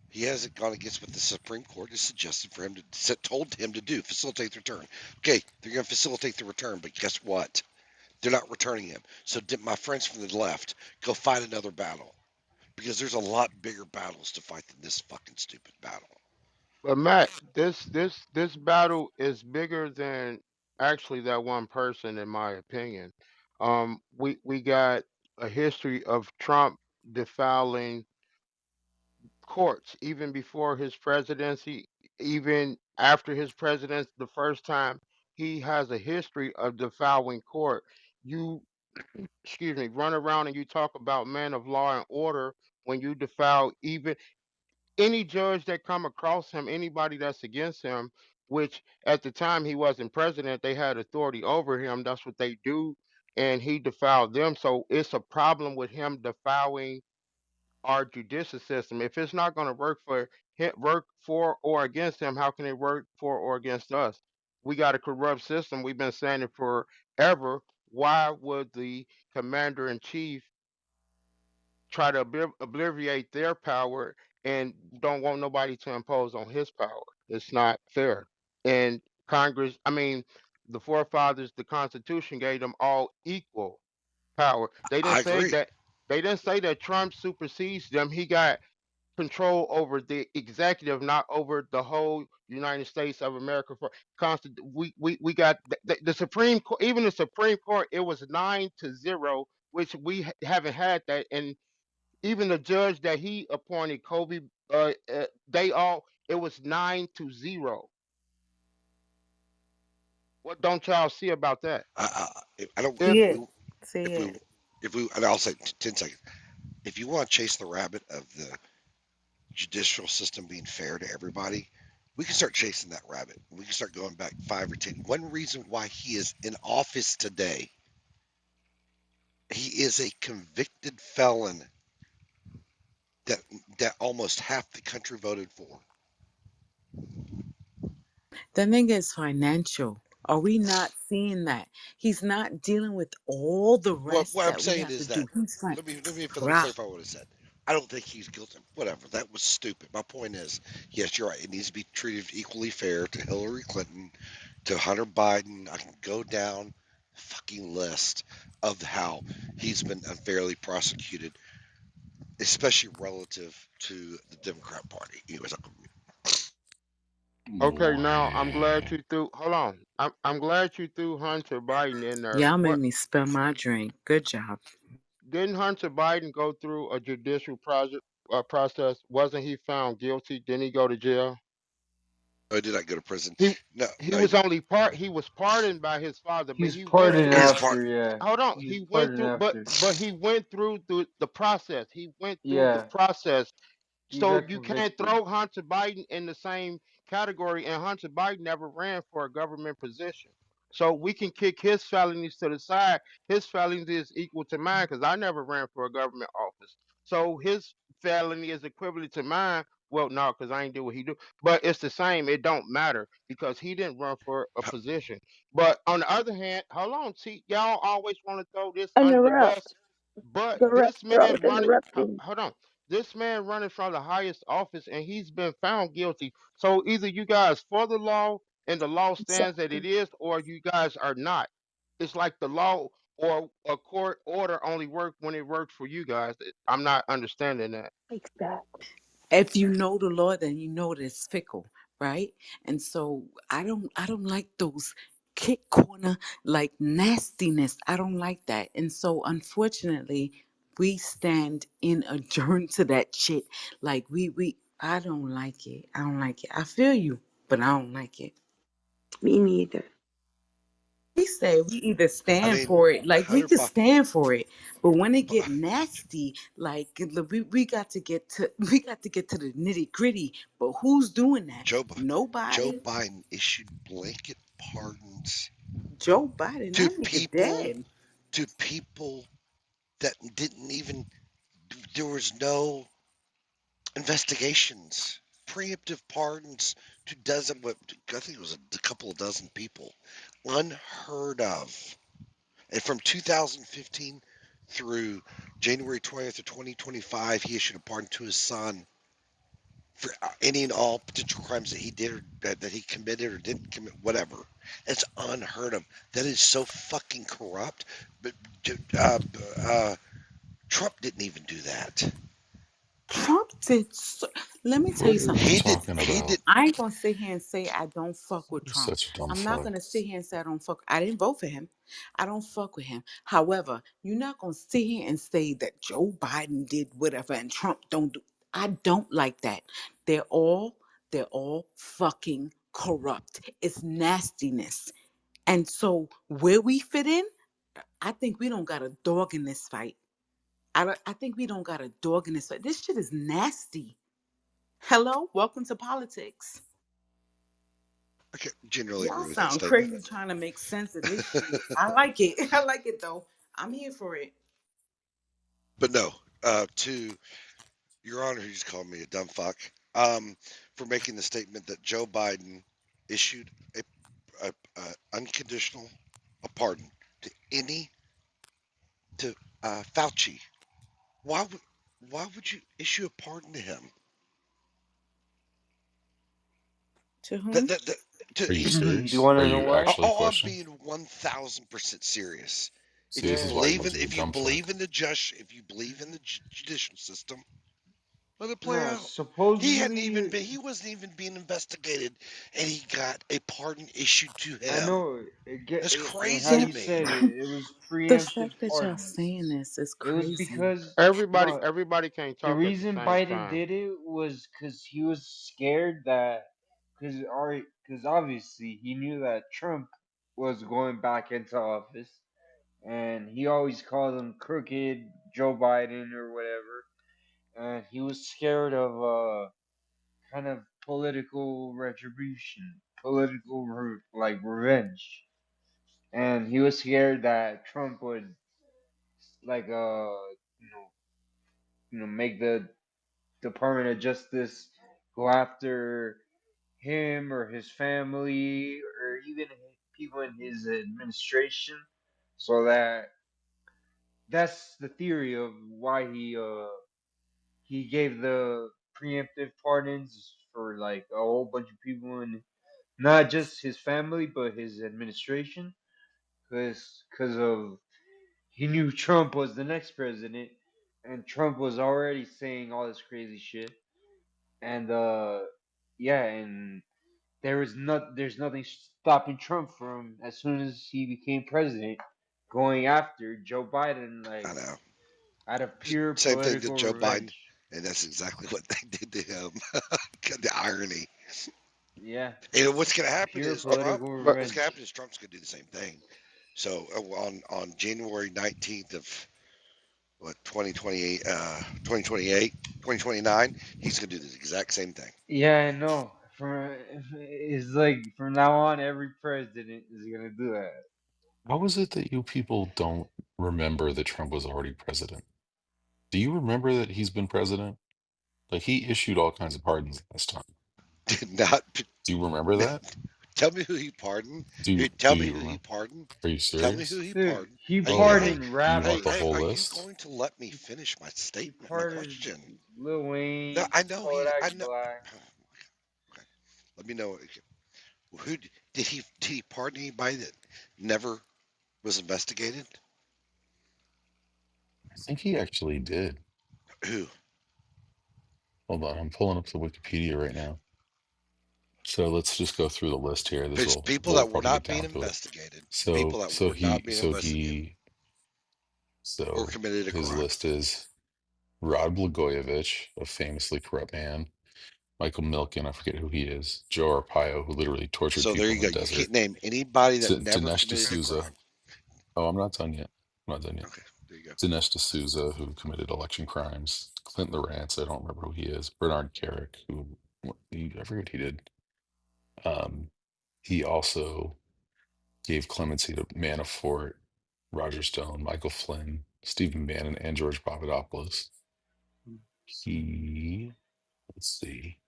He hasn't gone against what the Supreme Court has suggested for him to told him to do, facilitate the return. Okay, they're going to facilitate the return, but guess what? They're not returning him. So, my friends from the left, go fight another battle because there's a lot bigger battles to fight than this fucking stupid battle. But Matt, this battle is bigger than actually that one person, in my opinion. We got a history of Trump defiling courts even before his presidency, even after his presidency the first time. He has a history of defiling court. You, excuse me, run around and you talk about man of law and order when you defile even any judge that come across him, anybody that's against him, which at the time he wasn't president, they had authority over him. That's what they do, and he defiled them. So it's a problem with him defiling our judicial system. If it's not going to work for or against him, how can it work for or against us? We got a corrupt system. We've been saying it forever. Why would the commander in chief try to obliviate their power and don't want nobody to impose on his power? It's not fair. And Congress, I mean, the forefathers, the Constitution gave them all equal power. They didn't I say agree. that. They didn't say that Trump supersedes them. He got control over the executive, not over the whole United States of America. For we got the Supreme Court. Even the Supreme Court, it was 9-0, which we haven't had that. And even the judge that he appointed, Kobe, they all it was 9-0. What don't y'all see about that? I don't. If See it. See If we, it. and I'll say 10 seconds. If you want to chase the rabbit of the judicial system being fair to everybody, we can start chasing that rabbit. We can start going back 5 or 10. One reason why he is in office today, he is a convicted felon that almost half the country voted for. The thing is financial. Are we not seeing that? He's not dealing with all the rest What I'm that we saying have to is do. that He's like, let me clarify what I said. I don't think he's guilty. Whatever. That was stupid. My point is, yes, you're right. It needs to be treated equally fair to Hillary Clinton, to Hunter Biden. I can go down the fucking list of how he's been unfairly prosecuted, especially relative to the Democrat Party. Anyways, okay, now I'm glad you threw. Hold on, I'm glad you threw Hunter Biden in there. y'all made What me spill my drink. Good job. didn't Hunter Biden go through a judicial process? Wasn't he found guilty? Didn't he go to jail? I did not go to prison. He No, he no, was only part. He was pardoned by his father, but he's he went pardoned through. he's part. after. Yeah, Hold on, he's he went pardoned through, after. but he went through the process. He went through the Yeah, process. he So got you can't convicted. throw Hunter Biden in the same category, and Hunter Biden never ran for a government position. So we can kick his felonies to the side. His felonies is equal to mine because I never ran for a government office. So his felony is equivalent to mine. Well, no, because I ain't do what he do. But it's the same. It don't matter because he didn't run for a position. But on the other hand, hold on, see, y'all always want to throw this under the bus. Interrupt. But Interrupt. this Stop man running, interrupting. hold on, this man running from the highest office and he's been found guilty. So either you guys for the law and the law stands that it Exactly. is, or you guys are not. It's like the law or a court order only work when it works for you guys. I'm not understanding that. Exactly. if you know the Lord, then you know that it's fickle, right? And so I don't like those kick corner like nastiness. I don't like that. And so unfortunately, we stand in adjourn to that shit. Like we I don't like it. I don't like it. I feel you, but I don't like it. Me neither. We say we either I stand mean, for it, like we could 105. stand for it, but when it get nasty, like we got to get to we got to get to the nitty gritty. But who's doing that? Joe Joe Nobody. Biden issued blanket pardons Joe Biden, to that nigga people dead. to people that didn't even there was no investigations, preemptive pardons to dozen what I think it was a couple of dozen people, unheard of. And from 2015 through January 20th of 2025, he issued a pardon to his son for any and all potential crimes that he did or that he committed or didn't commit, whatever. It's unheard of. That is so fucking corrupt. But uh, uh, Trump didn't even do that. Trump did. So, let me tell What you are you something. He did. talking He about? did. I ain't gonna sit here and say I don't fuck with You're Trump. such a dumb I'm not fuck. gonna sit here and say I don't fuck. I didn't vote for him. I don't fuck with him. However, you're not gonna sit here and say that Joe Biden did whatever and Trump don't do. I don't like that. They're all they're all fucking corrupt. It's nastiness. And so where we fit in, I think we don't got a dog in this fight. I think we don't got a dog in this fight. This shit is nasty. Hello, welcome to politics. I generally Y'all agree with that sound statement. crazy trying to make sense of this shit. I like it. I like it though. I'm here for it. But no, to Your Honor, he just called me a dumb fuck for making the statement that Joe Biden issued a unconditional a pardon to any to Fauci. Why would why would you issue a pardon to him? To That whom? that, that to Are you he. Do you serious? want Are to know you why? actually Oh, I'm questioning? being 1,000% serious. See, this is why he wants you a If you dumb fuck. believe in if you believe in the judicial system, let it play No, out. supposedly, He wasn't even being investigated, and he got a pardon issued to I him. know That's how crazy to The you me. said it. It was the preemptive fact that y'all pardons. saying this is It was crazy. because Everybody, no, everybody can't the talk at the reason same Biden time. did it was because he was scared that because obviously he knew that Trump was going back into office, and he always called him crooked Joe Biden or whatever, and he was scared of kind of political retribution, like revenge, and he was scared that Trump would like you know make the Department of Justice go after him or his family or even people in his administration, so that's the theory of why he gave the preemptive pardons for like a whole bunch of people in not just his family but his administration, because of he knew Trump was the next president, and Trump was already saying all this crazy shit, and yeah, and there's nothing stopping Trump from as soon as he became president going after Joe Biden I like know. out of pure Same thing to political Joe Biden, revenge. and that's exactly what they did to him. The irony. Yeah, And what's going to happen pure is political But What's going to happen revenge. is Trump's going to do the same thing. So on January 19th of what 2028, 2028, 2029, he's going to do the exact same thing. Yeah, I know. It's like from now on, every president is gonna do that. How is it that you people don't remember that Trump was already president? Do you remember that he's been president? Like he issued all kinds of pardons last time. Did not Do you remember no, that? tell me who he pardoned. Do Tell me you who he remember? pardoned. Are you Tell me who serious? he Dude, pardoned. he Oh, pardoned you want the rappers. whole Are you list? going to let me He, finish my he statement, my pardoned question? Lil No, Wayne, I know Kodak I know. Black. Okay, let me know. Who did he pardon anybody that never was investigated? I think he actually did. Who? Hold on, I'm pulling up the Wikipedia right now. So let's just go through the list here. This It's will people we'll that were probably get not being down to it. investigated. So People that so were not he being so investigated he or so committed a his crime. list is Rod Blagojevich, a famously corrupt man, Michael Milken, I forget who he is, Joe Arpaio, who literally tortured So there people you in the go. You desert, can't name anybody that never Dinesh committed a D'Souza. crime. Oh, I'm not done yet. I'm not done yet. Okay, there you go. Dinesh D'Souza, who committed election crimes, Clint Lorance, I don't remember who he is, Bernard Carrick, who I forget what he did. Um, he also gave clemency to Manafort, Roger Stone, Michael Flynn, Stephen Bannon, and George Papadopoulos. He, let's see.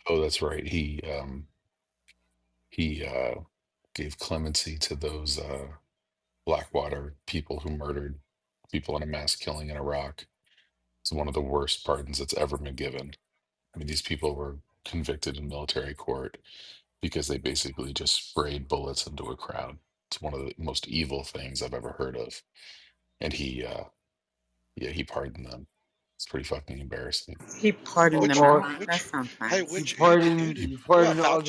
Oh, that's right. He gave clemency to those Blackwater people who murdered people in a mass killing in Iraq. It's one of the worst pardons that's ever been given. I mean, these people were convicted in military court because they basically just sprayed bullets into a crowd. It's one of the most evil things I've ever heard of. And yeah, he pardoned them. It's pretty fucking embarrassing. He pardoned Which, them Well, all. That which, sounds hey, nice. you which, who pardon did, He you what about pardon Fauci? all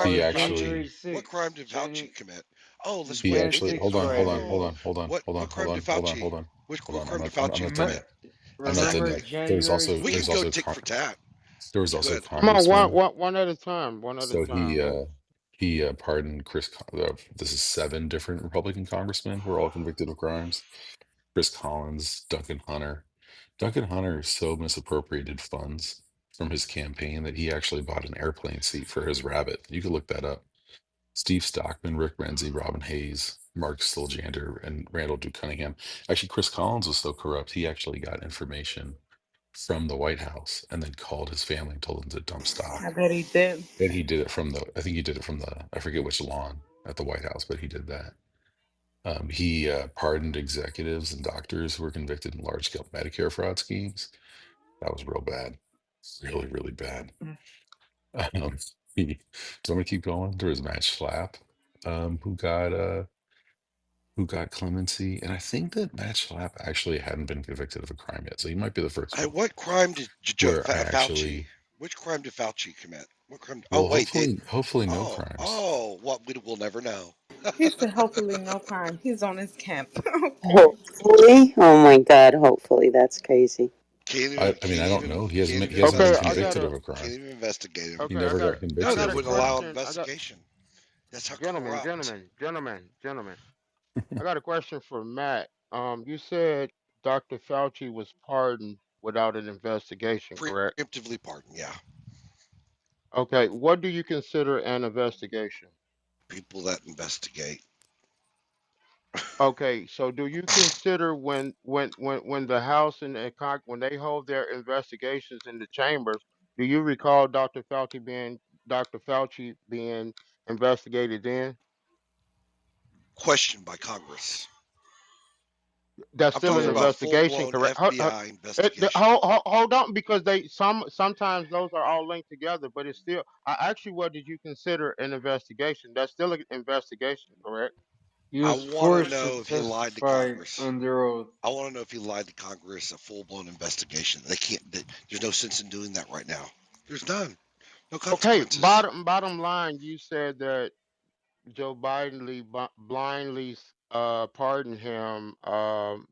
he the Fauci, January actually what crime 6th. did January Fauci commit? Oh, let's he wait. January actually sixth hold on, hold on, hold Friday. Oh, on, hold on, hold on, what hold on, crime hold did on, Fauci? hold on, What crime did I'm Fauci not done Remember, commit? yet. I'm Let's not not done remember yet. wait. January We can There's go 6th. also tick for tat. there was Go also ahead. Come on, congressman. one at a time. One at a So time. he pardoned this is seven different Republican congressmen who are all convicted of crimes. Chris Collins, Duncan Hunter. Duncan Hunter so misappropriated funds from his campaign that he actually bought an airplane seat for his rabbit. You could look that up. Steve Stockman, Rick Renzi, Robin Hayes, Mark Stiljander, and Randall Duke Cunningham. Actually, Chris Collins was so corrupt, he actually got information from the White House and then called his family and told them to dump I stock. bet he did. And he did it from I think he did it from I forget which lawn at the White House, but he did that. He pardoned executives and doctors who were convicted in large scale Medicare fraud schemes. That was real bad. Really, really bad. Um, do you want me to keep going? There was Matt Schlapp, um, who got uh, who got clemency, and I think that Matt Schlapp actually hadn't been convicted of a crime yet, so he might be the first Hey, one what crime did where I Fauci? actually, Which crime did Fauci commit? What crime? Oh, well, wait, did hopefully no oh crimes. oh what we'll never know. He said, hopefully, no crime. He's on his camp. Okay. Hopefully. Oh my God, hopefully. That's crazy. I mean, I don't know. He hasn't been Okay, convicted of a can't crime. even investigate him. He okay, never got I No, convicted they got of a a wouldn't crime. allow question. investigation. That's how Gentlemen, corrupt. I got a question for Matt. You said Dr. Fauci was pardoned without an investigation, correct? Preemptively pardon, yeah. Okay, what do you consider an investigation? People that investigate. Okay, so do you consider when the House and when they hold their investigations in the chambers, do you recall Dr. Fauci being investigated then? Questioned by Congress. That's I'm still talking an about full investigation, blown correct? FBI investigation. Hold on, because sometimes those are all linked together, but it's still. I actually, what did you consider an investigation? That's still an investigation, correct? He I was want to forced to know if he lied to testify Congress. under oath. I want to know if he lied to Congress a full blown investigation. They can't. There's no sense in doing that right now. There's none. No Okay, consequences. bottom line, you said that Joe Biden blindly pardoned him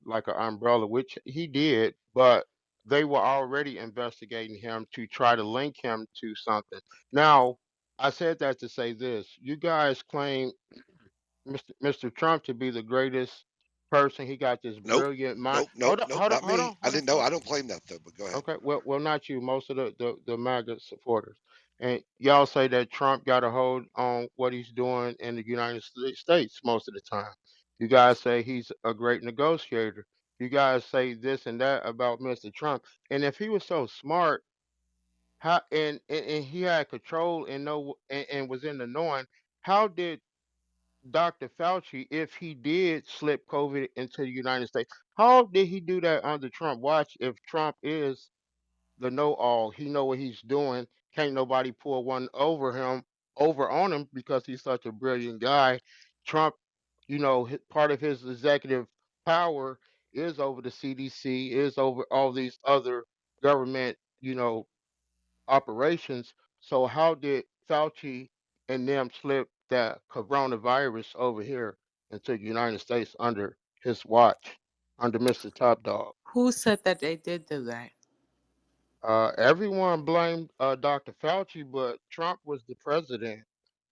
like an umbrella, which he did, but they were already investigating him to try to link him to something. Now, I said that to say this: you guys claim Mr. Trump to be the greatest person. He got this Nope. brilliant mind. Nope. Nope. Nope. Not me. I Hold on, didn't know. hold I on. don't claim that though. But go ahead. Okay, well, not you. Most of the MAGA supporters, and y'all say that Trump got a hold on what he's doing in the United States most of the time. You guys say he's a great negotiator. You guys say this and that about Mr. Trump. And if he was so smart, how and he had control and and was in the knowing, how did Dr. Fauci, if he did slip COVID into the United States, how did he do that under Trump? Watch if Trump is the know all. He know what he's doing. Can't nobody pull one over on him because he's such a brilliant guy. Trump, part of his executive power is over the CDC, is over all these other government, operations. So how did Fauci and them slip that coronavirus over here into the United States under his watch, under Mr. Top Dog? Who said that they did do that? Everyone blamed Dr. Fauci, but Trump was the president.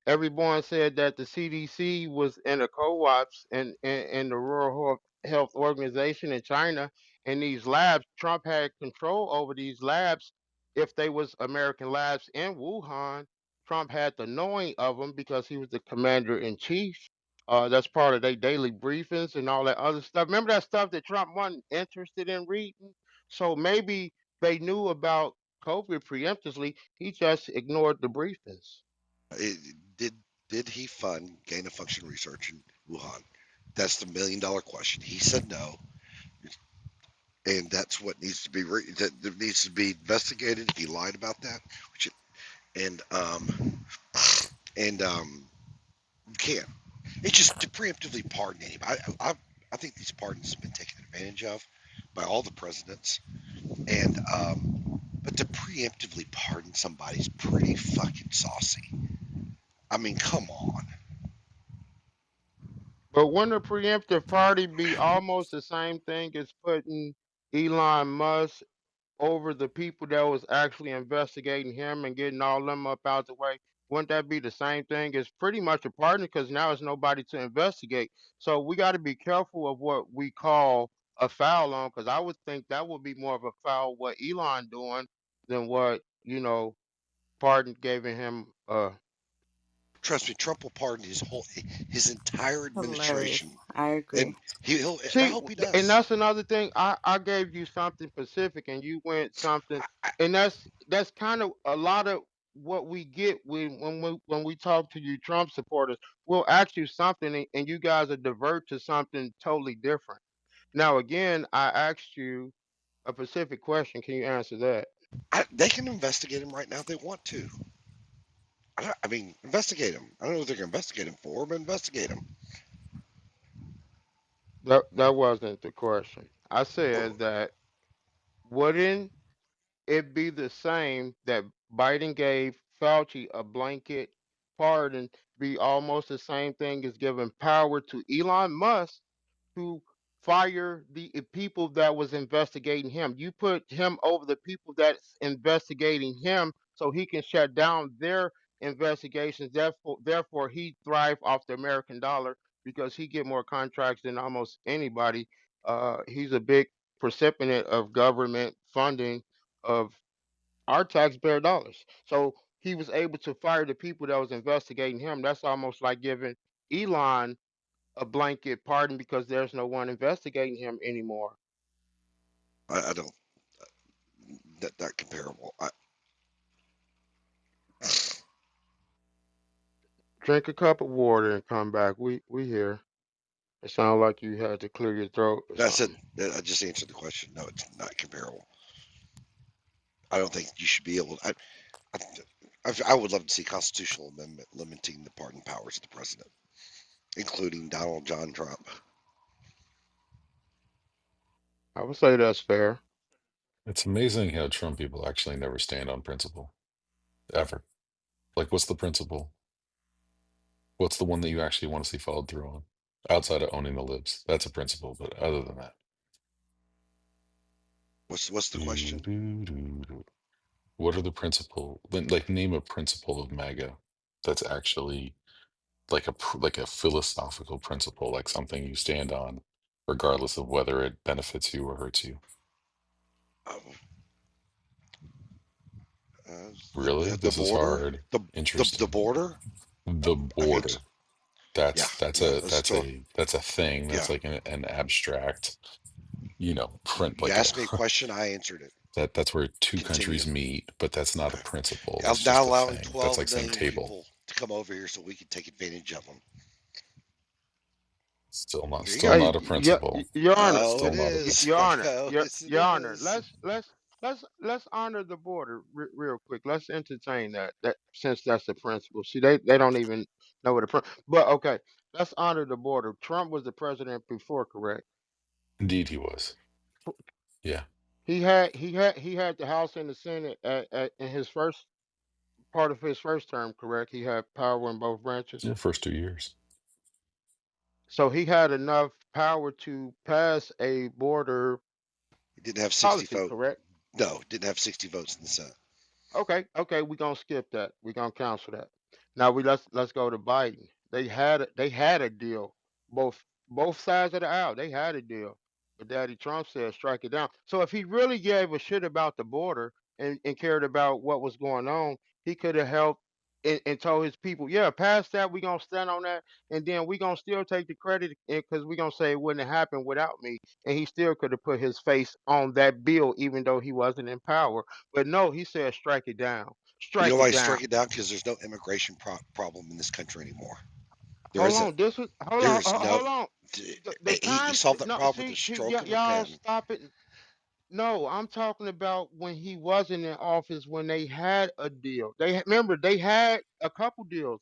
Everyone said that the CDC was in the co-ops and the World Health Organization in China and these labs. Trump had control over these labs. If they was American labs in Wuhan, Trump had the knowing of them because he was the commander in chief. That's part of their daily briefings and all that other stuff. Remember that stuff that Trump wasn't interested in reading? So maybe they knew about COVID preemptively. He just ignored the briefings. It, did did he fund gain of function research in Wuhan? That's the $1 million question. He said no, and that's what needs to be that needs to be investigated. He lied about that, which and and you can't. It's just to preemptively pardon anybody. I think these pardons have been taken advantage of by all the presidents, and but to preemptively pardon somebody's pretty fucking saucy. I mean, come on. But wouldn't a preemptive party be almost the same thing as putting Elon Musk over the people that was actually investigating him and getting all them up out the way? Wouldn't that be the same thing? It's pretty much a partner because now there's nobody to investigate. So we got to be careful of what we call a foul on, because I would think that would be more of a foul what Elon doing than what pardon giving him. Trust me, Trump will pardon his entire Hilarious. administration, I and agree. and I See, hope he and does. that's another thing. I gave you something specific, and you went something, and that's kind of a lot of what we get when we talk to you Trump supporters. We'll ask you something, and you guys will divert to something totally different. Now, again, I asked you a specific question. Can you answer that? They can investigate him right now if they want to. I mean, investigate him. I don't know what they're going to investigate him for, but investigate him. That wasn't the question. I Well, said that wouldn't it be the same that Biden gave Fauci a blanket pardon, be almost the same thing as giving power to Elon Musk to fire the people that was investigating him. You put him over the people that's investigating him so he can shut down their investigations. Therefore he thrive off the American dollar because he get more contracts than almost anybody. He's a big recipient of government funding of our taxpayer dollars. So he was able to fire the people that was investigating him. That's almost like giving Elon a blanket pardon because there's no one investigating him anymore. I don't. Not comparable. Drink a cup of water and come back. We here. It sounds like you had to clear your throat or I said something. I just answered the question. No, it's not comparable. I don't think you should be able. I would love to see constitutional amendment limiting the pardon powers of the president, including Donald John Trump. I would say that's fair. It's amazing how Trump people actually never stand on principle, ever. Like, what's the principle? What's the one that you actually want to see followed through on? Outside of owning the libs. That's a principle, but other than that. What's the question? Doo-doo-doo-doo. What are the principle? Like, name a principle of MAGA that's actually like like a philosophical principle, like something you stand on, regardless of whether it benefits you or hurts you. Um, Really? the This is border, hard. the Interesting. border. The I mean, border. yeah, That's yeah. a Let's throw. that's a thing. Yeah, That's like an abstract, print you like asked me a question. I answered it. that's where two Continue. countries meet, but that's not a Okay. principle. I'm That's now just a allowing thing. That's 12 like saying million table. people to come over here so we can take advantage of them. Here you Still go. Hey, not a principle. Your Honor, Oh, Still it not a is, Your principle. Honor, Bucko. your Yes, it Your Honor. is. Let's honor the border real quick. Let's entertain that since that's the principle. See, they don't even know what the but okay. Let's honor the border. Trump was the president before, correct? Indeed, he was. Yeah, He had the House and the Senate in his first part of his first term, correct? He had power in both branches. the first 2 years. So he had enough power to pass a border He didn't have 60 policy, vote. correct? No, didn't have 60 votes in the Senate. Okay, we're gonna skip that. We're gonna cancel that. Now let's go to Biden. They had a deal. Both sides of the aisle, they had a deal. But Daddy Trump said strike it down. So if he really gave a shit about the border and cared about what was going on, he could have helped and told his people, yeah, pass that, we're gonna stand on that, and then we're gonna still take the credit because we're gonna say it wouldn't have happened without me. And he still could have put his face on that bill even though he wasn't in power. But no, he said strike it down. You know Strike why it he down. struck it down? Because there's no immigration problem in this country anymore. There Hold isn't. on. This was There is no. hold on. The He time solved that no problem with a see stroke of a y'all pen. stop it. No, I'm talking about when he wasn't in office when they had a deal. Remember they had a couple deals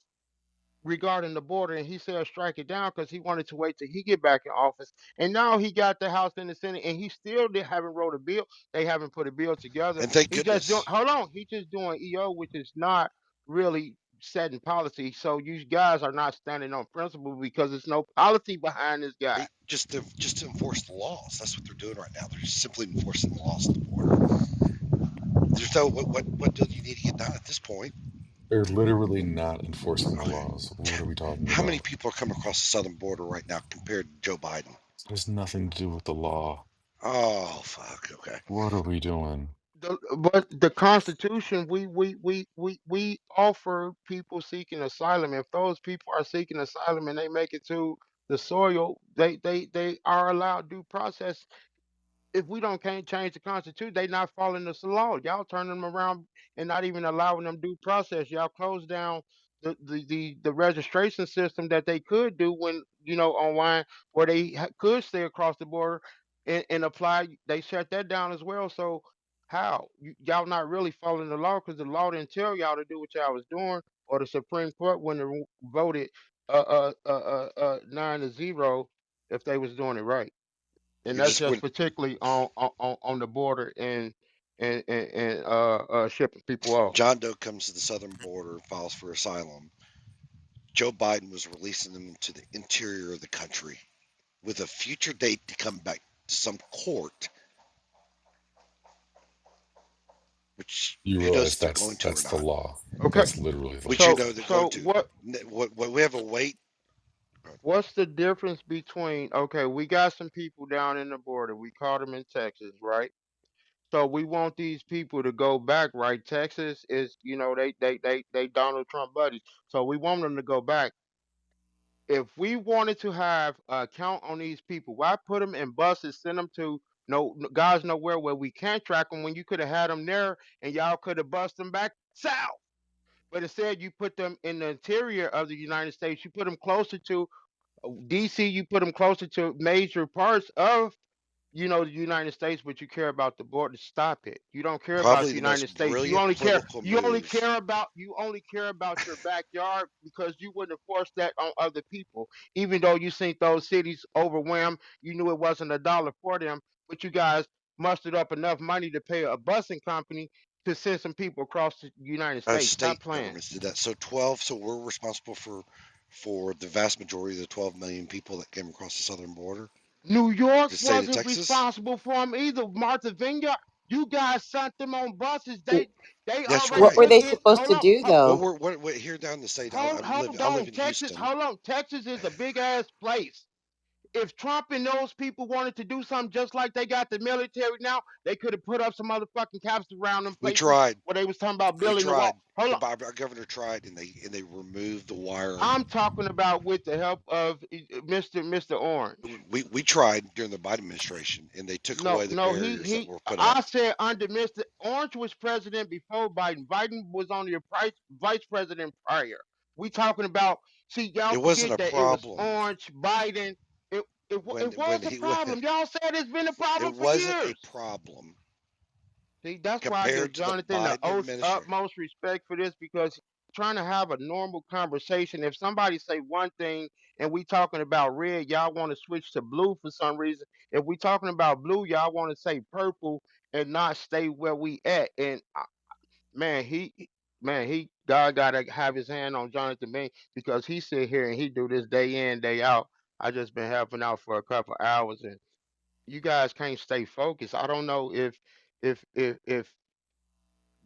regarding the border, and he said strike it down because he wanted to wait till he get back in office. And now he got the House and the Senate, and he still haven't wrote a bill. They haven't put a bill together. And thank He just doing. goodness. Hold on, he just doing EO, which is not really setting policy. So you guys are not standing on principle because there's no policy behind this guy. Just to enforce the laws. That's what they're doing right now. They're just simply enforcing the laws of the border. There's no what do you need to get done at this point? They're literally not enforcing the laws. What are we talking How many about? people are coming across the southern border right now compared to Joe Biden? It has nothing to do with the law. Oh fuck. Okay. What are we doing? But the Constitution, we offer people seeking asylum. If those people are seeking asylum and they make it to the soil, they are allowed due process. If we don't can't change the Constitution, they not following the law. Y'all turning them around and not even allowing them due process. Y'all close down the registration system that they could do when online where they could stay across the border and apply. They shut that down as well. So how y'all not really following the law because the law didn't tell y'all to do what y'all was doing, or the Supreme Court wouldn't have voted 9-0 if they was doing it right. And You're that's just just when particularly on the border and shipping people off. John Doe comes to the southern border and files for asylum. Joe Biden was releasing them to the interior of the country with a future date to come back to some court, which You who knows realize if they're going to or that's the not. law. Okay, That's literally the Which law. you so know they're going so to. What we have a wait. what's the difference between okay, we got some people down in the border. We caught them in Texas, right? So we want these people to go back, right? Texas is, they Donald Trump buddies. So we want them to go back. If we wanted to have a count on these people, why put them in buses, send them to guys nowhere where we can't track them when you could have had them there and y'all could have bust them back south? But instead, you put them in the interior of the United States. You put them closer to DC. You put them closer to major parts of the United States, but you care about the border. Stop it. You don't care about Probably the the United most States. brilliant political move. You only care about your backyard because you wouldn't have forced that on other people. Even though you seen those cities overwhelmed, you knew it wasn't a dollar for them, but you guys mustered up enough money to pay a busing company to send some people across the United States. Stop State playing. governments did that. So 12. So we're responsible for the vast majority of the 12 million people that came across the southern border. New York The state of wasn't Texas. responsible for them either. Martha Vineyard, you guys sent them on buses. They That's already What right. were put they in. supposed Hold to on, do Well, though? we're here down in the state. hold I live on. in Texas, Houston. hold on. Texas is a big ass place. If Trump and those people wanted to do something just like they got the military now, they could have put up some motherfucking caps around them We places tried. where they was talking about We building the tried. wall. Hold on. Our governor tried, and they removed the wiring. I'm talking about with the help of Mr. Orange. We tried during the Biden administration, and they took No, away the no, barriers that were put up. I said under Mr. Orange was president before Biden. Biden was on your vice president prior. We talking about, see, y'all It wasn't forget a that it was problem Orange, Biden. It when was a he problem. Y'all said it's been a it problem for wasn't a years. problem See, that's why I give compared to the Jonathan the Biden administration. utmost respect for this because trying to have a normal conversation. If somebody say one thing and we talking about red, y'all want to switch to blue for some reason. If we talking about blue, y'all want to say purple and not stay where we at. And man, God gotta have his hand on Jonathan Bing because he sit here and he do this day in, day out. I just been helping out for a couple hours, and you guys can't stay focused. I don't know if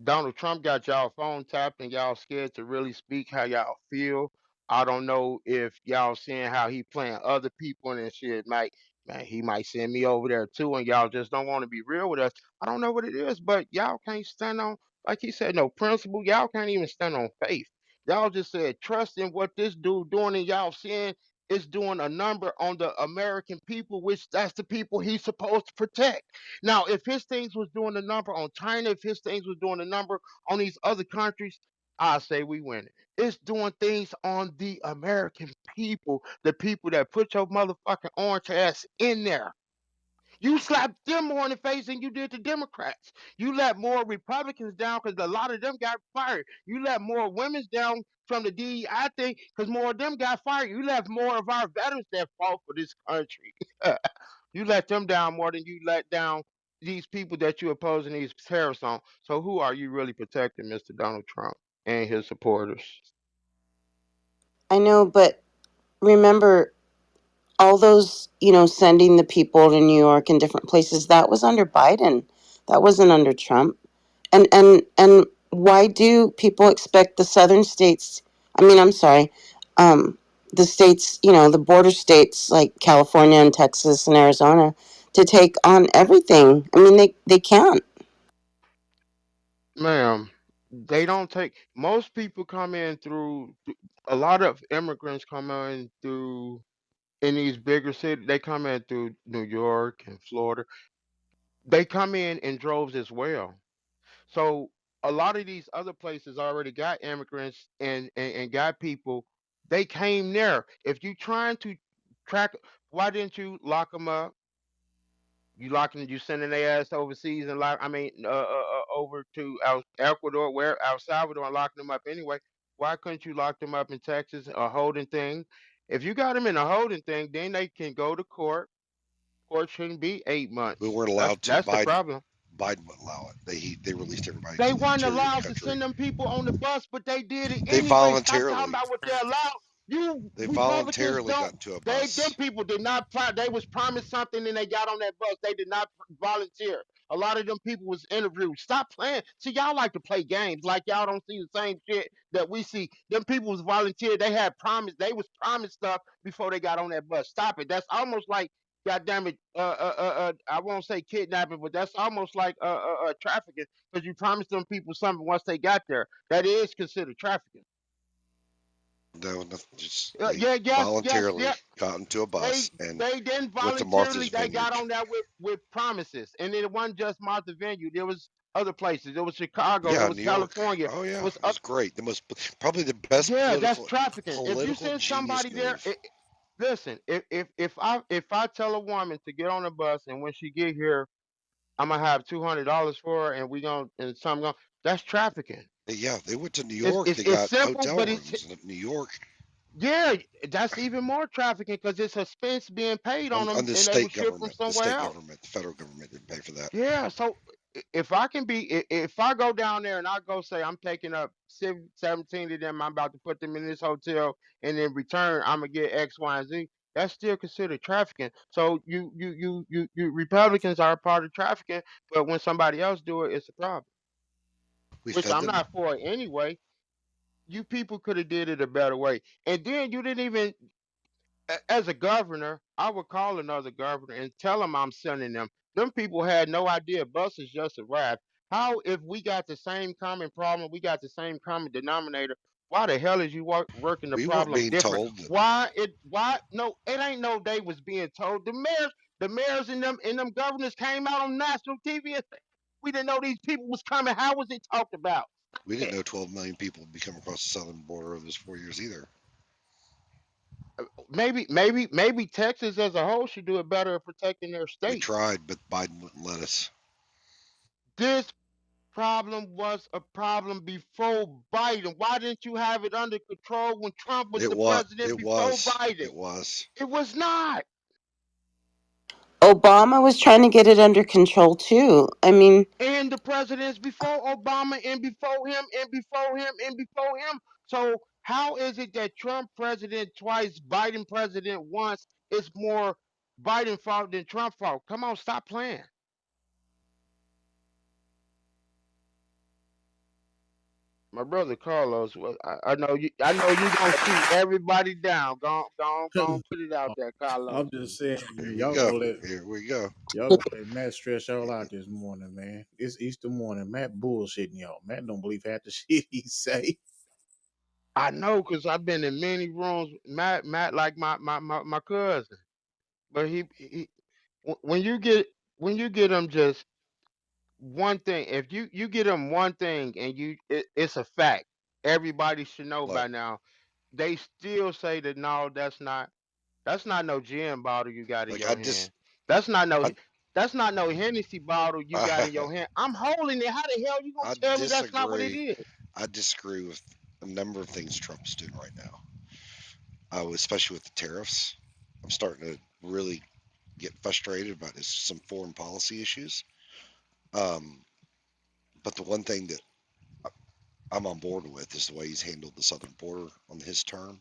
Donald Trump got y'all phone tapped and y'all scared to really speak how y'all feel. I don't know if y'all seeing how he playing other people and shit. Might man, he might send me over there too, and y'all just don't want to be real with us. I don't know what it is, but y'all can't stand on, like he said, no principle. Y'all can't even stand on faith. Y'all just said trust in what this dude doing, and y'all seeing it's doing a number on the American people, which that's the people he's supposed to protect. Now, if his things was doing the number on China, if his things was doing the number on these other countries, I say we win it. It's doing things on the American people, the people that put your motherfucking orange ass in there. You slapped them more in the face than you did the Democrats. You let more Republicans down because a lot of them got fired. You let more women's down from the DEI thing because more of them got fired. You left more of our veterans that fought for this country. You let them down more than you let down these people that you're opposing these tariffs on. So who are you really protecting, Mr. Donald Trump and his supporters? I know, but remember all those, sending the people to New York and different places, that was under Biden. That wasn't under Trump. And why do people expect the southern states, I mean, I'm sorry, um, the states, the border states like California and Texas and Arizona to take on everything? I mean, they can't. Ma'am, they don't take most people come in through a lot of immigrants come in through in these bigger cities, they come in through New York and Florida. They come in droves as well. So a lot of these other places already got immigrants and got people. They came there. If you trying to track, why didn't you lock them up? You locking, you sending their ass overseas and lock. I mean, over to Ecuador, where El Salvador, and locking them up anyway. Why couldn't you lock them up in Texas, a holding thing? If you got them in a holding thing, then they can go to court. Court shouldn't be eight We months. weren't That's allowed to. that's the problem. Biden wouldn't allow it. They released everybody They to the weren't interior of the allowed to country. send them people on the bus, but they did it They anyway. Stop talking voluntarily about what they're allowed. You they Republicans voluntarily don't. got into a They them bus. people did not. They was promised something and they got on that bus. They did not volunteer. A lot of them people was interviewed. Stop playing. See, y'all like to play games like y'all don't see the same shit that we see. Them people was volunteered. They had promised. They was promised stuff before they got on that bus. Stop it. That's almost like, God damn it, I won't say kidnapping, but that's almost like trafficking because you promised them people something once they got there. That is considered trafficking. No, just they Yeah, yes, voluntarily yeah. got into a They bus and they didn't went to voluntarily. Martha's They got Vineyard. on that with promises, and it wasn't just Martha Vineyard. There was other places. There was Chicago. There Yeah, was New York. California. Oh There yeah, was it was great. The most probably the best yeah. That's political trafficking. If you political send genius somebody there, move. listen. If I tell a woman to get on a bus and when she get here, I'm gonna have $200 for her, and we gonna and some gonna. That's trafficking. Yeah, they went to New It's York. it's They it's got simple, hotel but it's rooms in New York yeah. That's even more trafficking because it's expense being paid on on them, the and they were state shipped from government. The somewhere state else. government, the federal government didn't pay for that. Yeah, so if I can be, if I go down there and I go say I'm taking up 17 of them, I'm about to put them in this hotel, and in return I'm gonna get X, Y, and Z. That's still considered trafficking. So you Republicans are a part of trafficking, but when somebody else do it, it's a problem. We Which fed I'm them. not for it anyway. You people could have did it a better way, and then you didn't even as a governor, I would call another governor and tell them I'm sending them. Them people had no idea buses just arrived. How, if we got the same common problem, we got the same common denominator, why the hell is you working the We weren't problem being different? told that Why, no, it ain't no they was being told. The mayors and them governors came out on national TV and said, we didn't know these people was coming. How was it talked about? we didn't know 12 million people would be coming across the southern border over those 4 years either. Maybe Texas as a whole should do it better at protecting their We state. tried, but Biden wouldn't let us. This problem was a problem before Biden. Why didn't you have it under control when Trump was It the was. president It before was. Biden? It was. It was not. Obama was trying to get it under control too. I mean, And the presidents before Obama and before him and before him and before him. So how is it that Trump president twice, Biden president once is more Biden fault than Trump fault? Come on, stop playing. My brother Carlos, well, I know you. I know you gonna shoot everybody down. Go, put it out there, Carlos. I'm just saying, Here man, we go. Here we go. y'all gonna let Matt stress y'all out this morning, man. It's Easter morning. Matt bullshitting y'all. Matt don't believe half the shit he say. I know, cause I've been in many rooms. Matt, like my cousin, but he when you get him just one thing, if you get him one thing and it's a fact, everybody should know Look, by now. They still say that no, that's not no gin bottle you got in look. your hand. That's not no I, that's not no Hennessy bottle you got in your hand. I'm holding it. How the hell you gonna I tell me that's not what it disagree. is? I disagree with a number of things Trump's doing right now. Especially with the tariffs. I'm starting to really get frustrated about some foreign policy issues. Um, but the one thing that I'm on board with is the way he's handled the southern border on his term,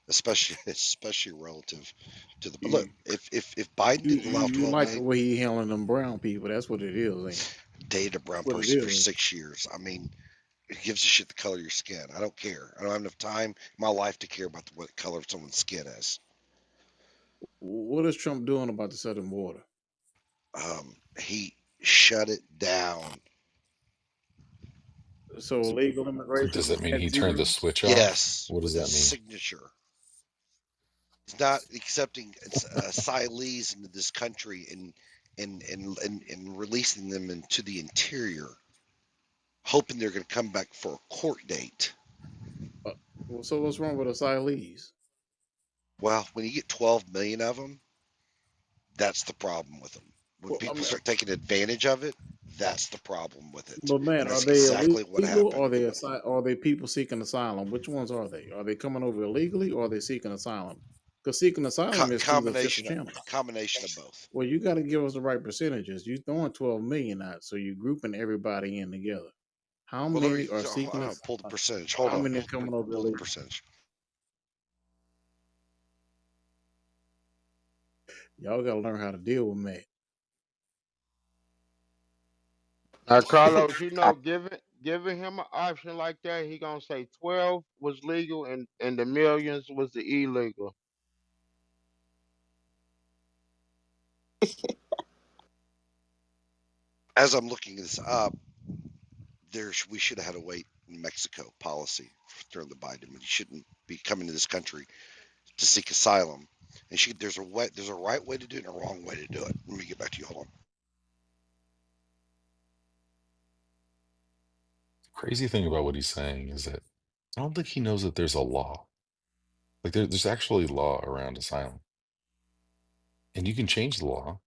especially especially relative to the look. You If Biden you didn't you, allow you 12 like the million, way he handling them brown people. That's what it is, ain't it? dated a brown That's what it person for is. 6 years. I mean, it gives a shit the color of your skin. I don't care. I don't have enough time in my life to care about what color someone's skin is. What is Trump doing about the southern border? He shut it down. So illegal immigration Does that mean at he turned the zero? switch off? Yes, What does with his that mean? signature. He's not accepting asylees into this country and releasing them into the interior, hoping they're going to come back for a court date. Uh, well, so what's wrong with asylees? Well, when you get 12 million of them, that's the problem with them. When Well, I people mean, start taking advantage of it, that's the problem with it. but man, And are that's they exactly what illegal or happened. are they people seeking asylum? Which ones are they? Are they coming over illegally or are they seeking asylum? Because seeking asylum is through the official channels. Combination of both. Well, you got to give us the right percentages. You throwing 12 million out, so you're grouping everybody in together. How Well, let me many are seeking hold on, us? pull the percentage. Hold How on, many are coming over pull the illegally? percentage. Y'all got to learn how to deal with Matt. Now, Carlos, giving him an option like that, he gonna say 12 was legal and the millions was the illegal. As I'm looking this up, we should have had a wait in Mexico policy during the Biden. You shouldn't be coming to this country to seek asylum. And there's a right way to do it and a wrong way to do it. Let me get back to you. Hold on. Crazy thing about what he's saying is that I don't think he knows that there's a law. Like there's actually law around asylum, and you can change the law.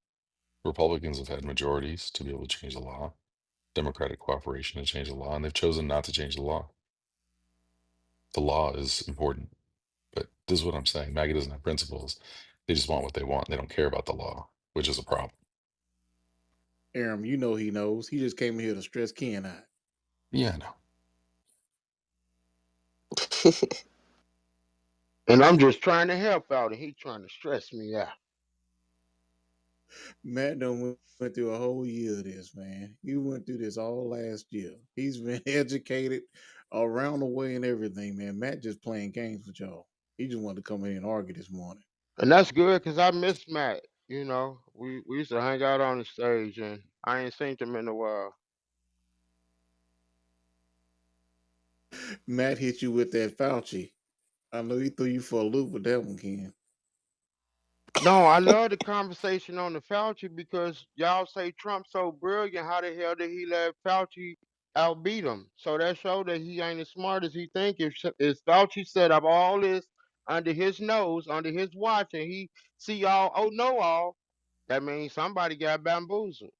Republicans have had majorities to be able to change the law. Democratic cooperation to change the law, and they've chosen not to change the law. The law is important, but this is what I'm saying. MAGA doesn't have principles. They just want what they want. They don't care about the law, which is a problem. Aram, you know he knows. He just came here to stress Ken out. Yeah, I know. And I'm just trying to help out, and he trying to stress me out. Matt done went through a whole year of this, man. You went through this all last year. He's been educated around the way and everything, man. Matt just playing games with y'all. He just wanted to come in and argue this morning. And that's good because I miss Matt. We used to hang out on the stage, and I ain't seen him in a while. Matt hit you with that Fauci. I know he threw you for a loop with that one, Ken. No, I love the conversation on the Fauci because y'all say Trump's so brilliant. How the hell did he let Fauci outbeat him? So that showed that he ain't as smart as he think. If Fauci set up all this under his nose, under his watch, and he see all, oh know all, that means somebody got bamboozled.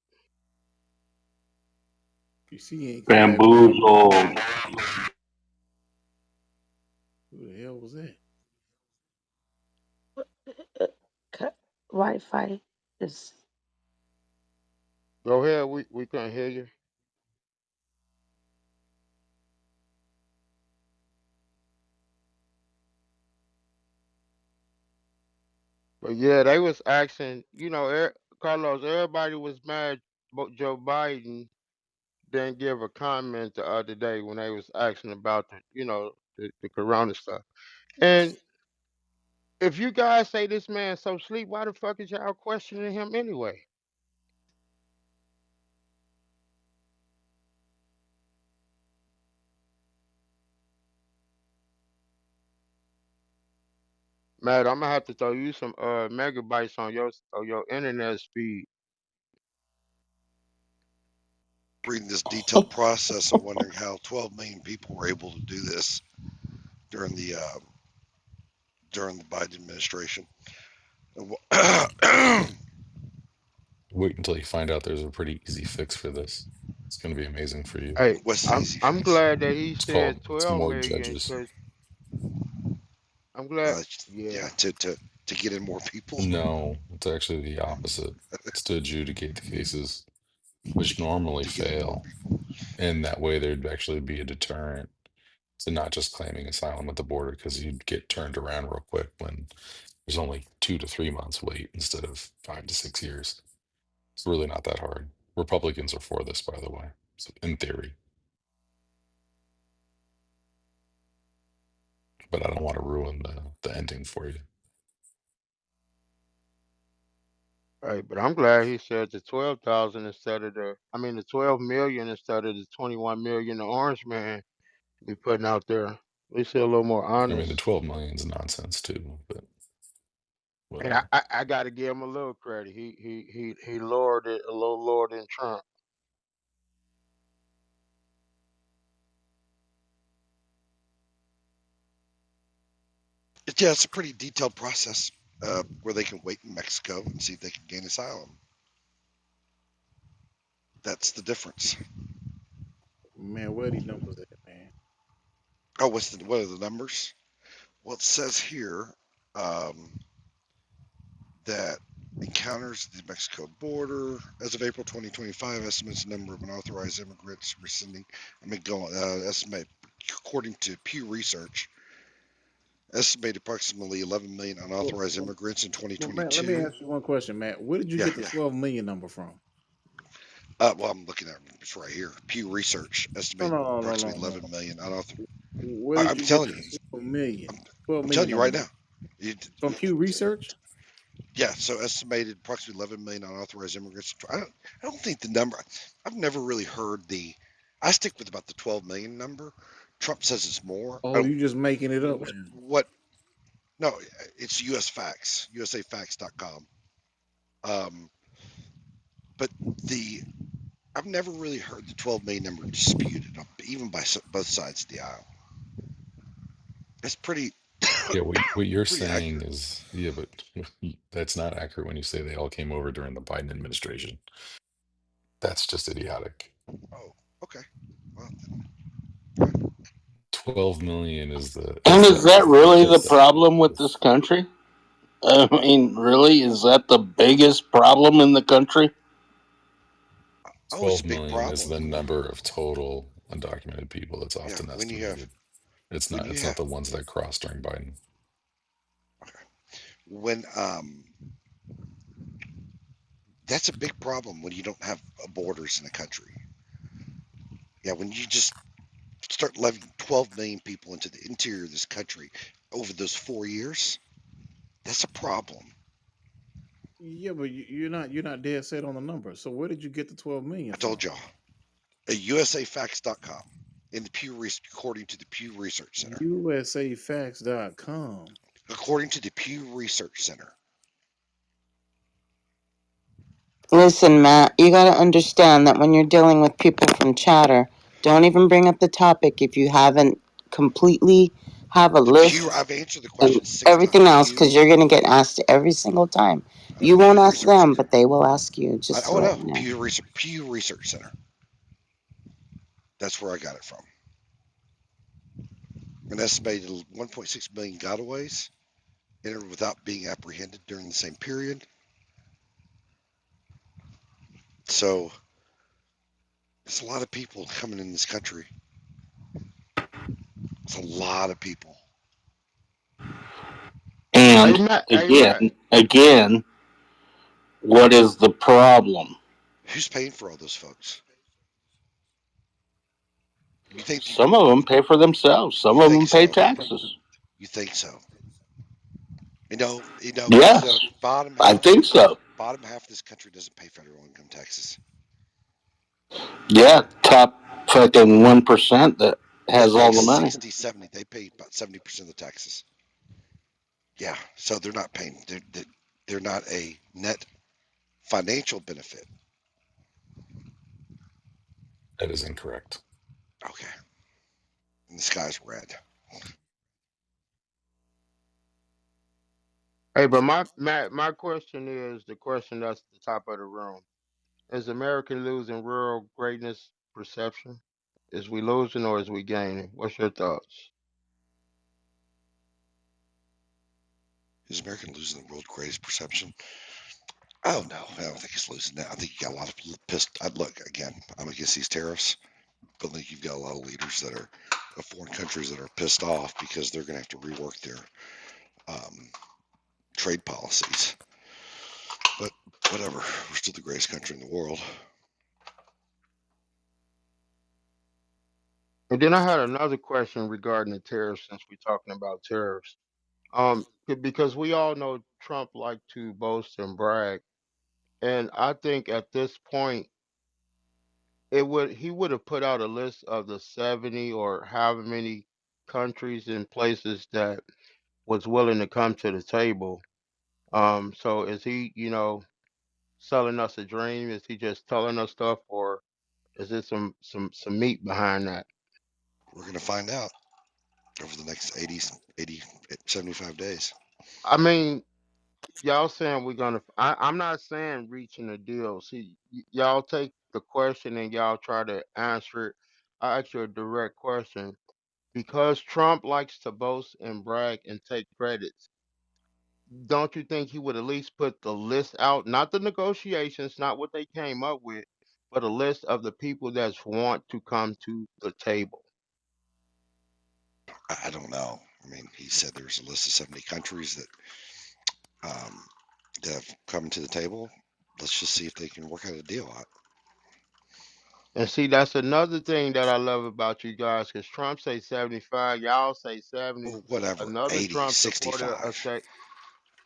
You see, he ain't come back with nothing but Bamboozled. bullshit. Who the hell was that? Uh, Wi-Fi is. Go ahead. We can't hear you. But yeah, they was asking. Carlos. Everybody was mad. But Joe Biden didn't give a comment the other day when they was asking about the corona stuff. And if you guys say this man so sleep, why the fuck is y'all questioning him anyway? Matt, I'm gonna have to throw you some megabytes on your internet speed. Reading this detailed process and wondering how 12 million people were able to do this during the uh, during the Biden administration. Wait until you find out there's a pretty easy fix for this. It's going to be amazing for you. Hey, What's the I'm easy I'm fix? glad that he said It's 12 more million judges. because I'm glad. Uh, Yeah. yeah, to get in more people. No, it's actually the opposite. It's to adjudicate the cases, which normally To get in more fail. people. And that way there'd actually be a deterrent to not just claiming asylum at the border because you'd get turned around real quick when there's only 2 to 3 months wait instead of 5 to 6 years. It's really not that hard. Republicans are for this, by the way, so in theory, but I don't want to ruin the ending for you. Right, but I'm glad he said the 12,000 the 12 million instead of the 21 million the orange man be putting out there. At least he a little more I mean, the honest. 12 million is nonsense too, but And I, whatever. I, I got to give him a little credit. He lowered it a little lower than Trump. Yeah, it's a pretty detailed process where they can wait in Mexico and see if they can gain asylum. That's the difference. Man, where these numbers at, man? Oh, what are the numbers? Well, it says here um, that encounters at the Mexico border as of April 2025 estimates the number of unauthorized immigrants rescinding. I mean, estimate according to Pew Research, estimated approximately 11 million Well, unauthorized well, immigrants in well, Matt, let me 2022. ask you one question, Matt. Where did you Yeah, get the yeah. 12 million number from? Well, I'm looking at it. It's right here. Pew Research No, estimated no, no, no, approximately no, 11 no. million unauthorized. Where did I'm you get telling the you. 12 million? I'm, 12 I'm million telling you right number now. You, from Pew Research? yeah, so estimated approximately 11 million unauthorized immigrants. I don't think the number. I've never really heard the. I stick with about the 12 million number. Trump says it's more. I Oh, don't. you just making it up What? now. What? No, it's US Facts. USAFacts.com. Um, but the I've never really heard the 12 million number disputed, even by both sides of the aisle. It's pretty Yeah, what you're pretty saying accurate. is, yeah, but that's not accurate when you say they all came over during the Biden administration. That's just idiotic. Oh, okay. Well, 12 million is And is that really the the problem with this country? I mean, really, is that the biggest problem in the country? oh, it's a 12 big million is problem. the number of total undocumented people that's Yeah, often when you have estimated. It's when not you it's not have the ones that crossed during Biden. okay, when that's a big problem when you don't have borders in the country. Yeah, when you just start letting 12 million people into the interior of this country over those 4 years, that's a problem. Yeah, but you're not dead set on the number. So where did you get the 12 million I from? told y'all. USAFacts.com in the according to the Pew Research Center. USAFacts.com. According to the Pew Research Center. Listen, Matt, you got to understand that when you're dealing with people from chatter, don't even bring up the topic if you haven't completely have a The Pew. list I've answered the and question 6 times. everything else because you're going to get asked every single time. You won't Pew ask Research them, Center. but they will ask you, just to Oh let no, you know. Pew Research Center. That's where I got it from. An estimated 1.6 million gotaways entered without being apprehended during the same period. So it's a lot of people coming in this country. It's a lot of people. Hey And Matt, hey Matt. again, what is the problem? Who's paying for all those folks? You think Some of them pay for themselves. Some you of think them pay so? taxes. You think so? Because the Yes, I think so. bottom half of this country doesn't pay federal income taxes. Yeah, top fucking 1% that They has pay all the money. 60, 70. They pay about 70% of the taxes. Yeah, so they're not paying. They're not a net financial benefit. That is incorrect. Okay, and the sky's red. Hey, but my question is the question that's at the top of the room. Is America losing real greatness perception? Is we losing or is we gaining? What's your thoughts? Is America losing the world's greatest perception? Oh no, I don't think it's losing that. I think you got a lot of people pissed. I'd look again. I'm against these tariffs, but I think you've got a lot of leaders that are of foreign countries that are pissed off because they're going to have to rework their um, trade policies. But whatever, we're still the greatest country in the world. And then I had another question regarding the tariffs since we're talking about tariffs. Because we all know Trump liked to boast and brag, and I think at this point he would have put out a list of the 70 or however many countries and places that was willing to come to the table. So is he, selling us a dream? Is he just telling us stuff, or is there some meat behind that? We're going to find out over the next 80, 75 days. I mean, y'all saying we're gonna. I'm not saying reaching a deal. See, y'all take the question and y'all try to answer it. I ask you a direct question because Trump likes to boast and brag and take credits. Don't you think he would at least put the list out, not the negotiations, not what they came up with, but a list of the people that want to come to the table? I don't know. I mean, he said there's a list of 70 countries um, that have come to the table. Let's just see if they can work out a deal. And see, that's another thing that I love about you guys, because Trump say 75, y'all say 70. Well, whatever, Another 80, Trump supporter 65. say,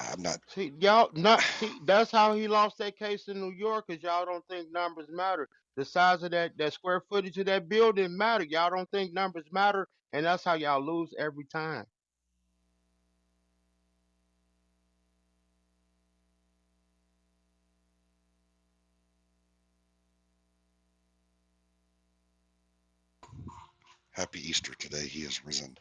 I'm not. see, y'all not see. That's how he lost that case in New York, because y'all don't think numbers matter. The size of that square footage of that building matter. Y'all don't think numbers matter, and that's how y'all lose every time. Happy Easter today. He has risen.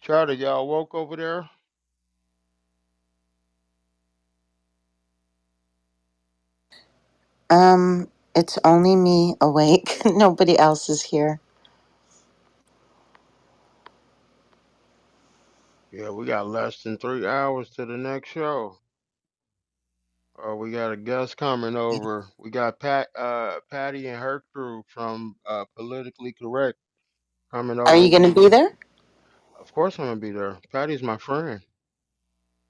Charlie, y'all woke over there? It's only me awake. Nobody else is here. Yeah, we got less than 3 hours to the next show. We got a guest coming over. We got Patty and her crew from Politically Correct coming Are you over. going to be there? Of course, I'm gonna be there. Patty's my friend.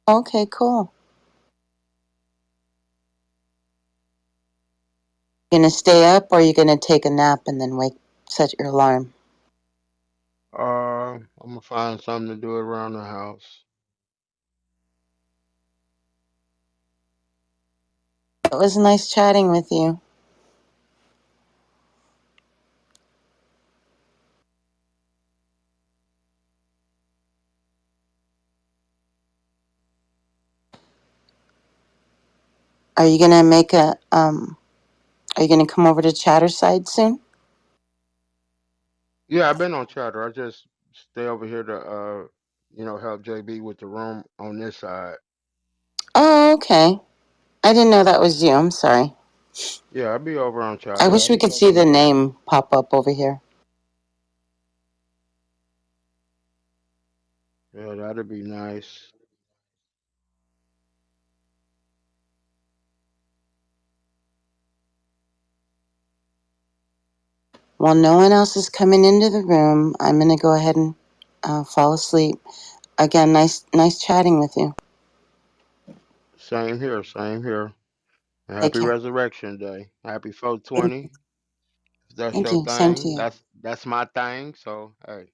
Okay, cool. You going to stay up or are you going to take a nap and then set your alarm? I'm gonna find something to do around the house. It was nice chatting with you. Are you going to are you going to come over to Chatterside soon? Yeah, I've been on Chatter. I just stay over here to help JB with the room on this side. Oh, okay. I didn't know that was you. I'm sorry. Yeah, I'll be over on I Chatter. wish we could see the name pop up over here. Yeah, that'd be nice. While no one else is coming into the room, I'm going to go ahead and fall asleep. Again, nice chatting with you. Same here, same here. Take Happy care. Resurrection Day. Happy Thank, 420. If that's thank your you. Same to thing, you. that's my thing. So hey,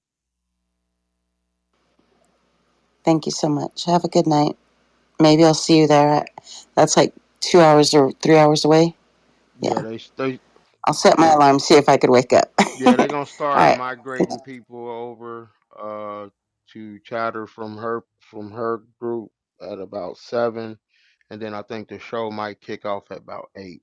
Thank you so much. Have a good night. Maybe I'll see you there. That's like 2 hours or 3 hours away. yeah, Yeah. they I'll set my alarm, see if I could wake up. yeah, they're gonna All start right. migrating people over to Chatter from her group at about 7, and then I think the show might kick off at about 8.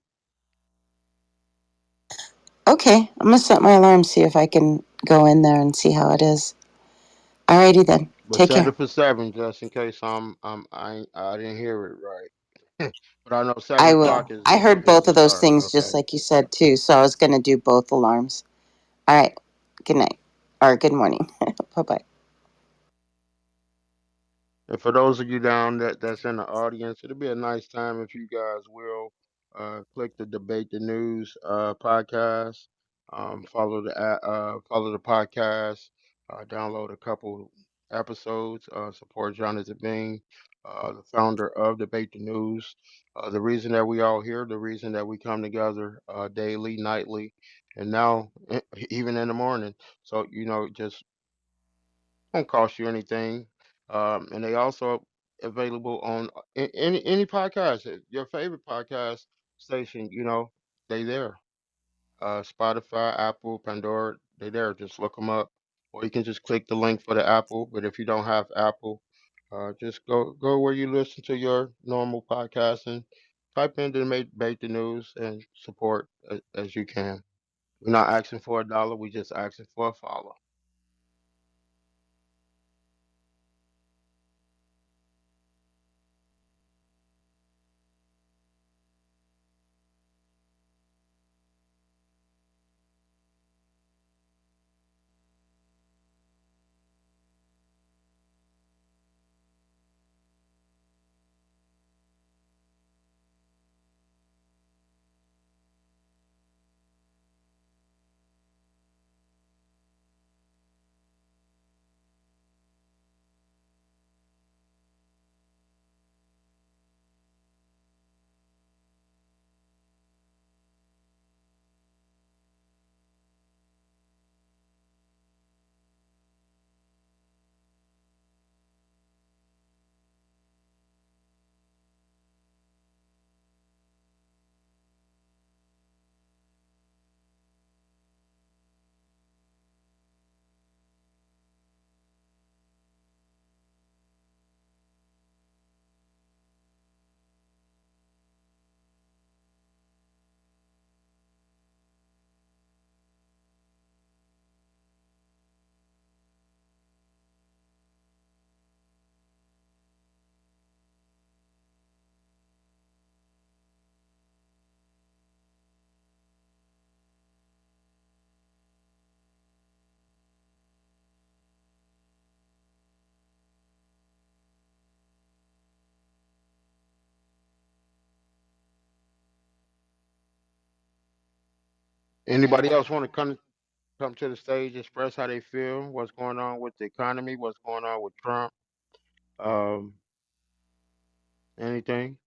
Okay. I'm going to set my alarm, see if I can go in there and see how it is. Alrighty then. But Take set care. it for 7 just in case I didn't hear it right. But I know seven I will. o'clock is I heard is both the of those start. things just Okay. like you said too, so I was going to do both alarms. All right. Good night. Or good morning. Bye bye. And for those of you down that's in the audience, it'll be a nice time if you guys will click the Debate the News podcast, follow the podcast, download a couple episodes, support Jonathan Bing, the founder of Debate the News. The reason that we all here, the reason that we come together daily, nightly, and now even in the morning. So just won't cost you anything. And they also available on any podcast, your favorite podcast station. They there. Spotify, Apple, Pandora, they there. Just look them up, or you can just click the link for the Apple. But if you don't have Apple, just go where you listen to your normal podcast and type in the Debate the News and support as you can. We're not asking for $1. We just asking for a follow. Anybody else want to come to the stage, express how they feel, what's going on with the economy, what's going on with Trump, um, anything?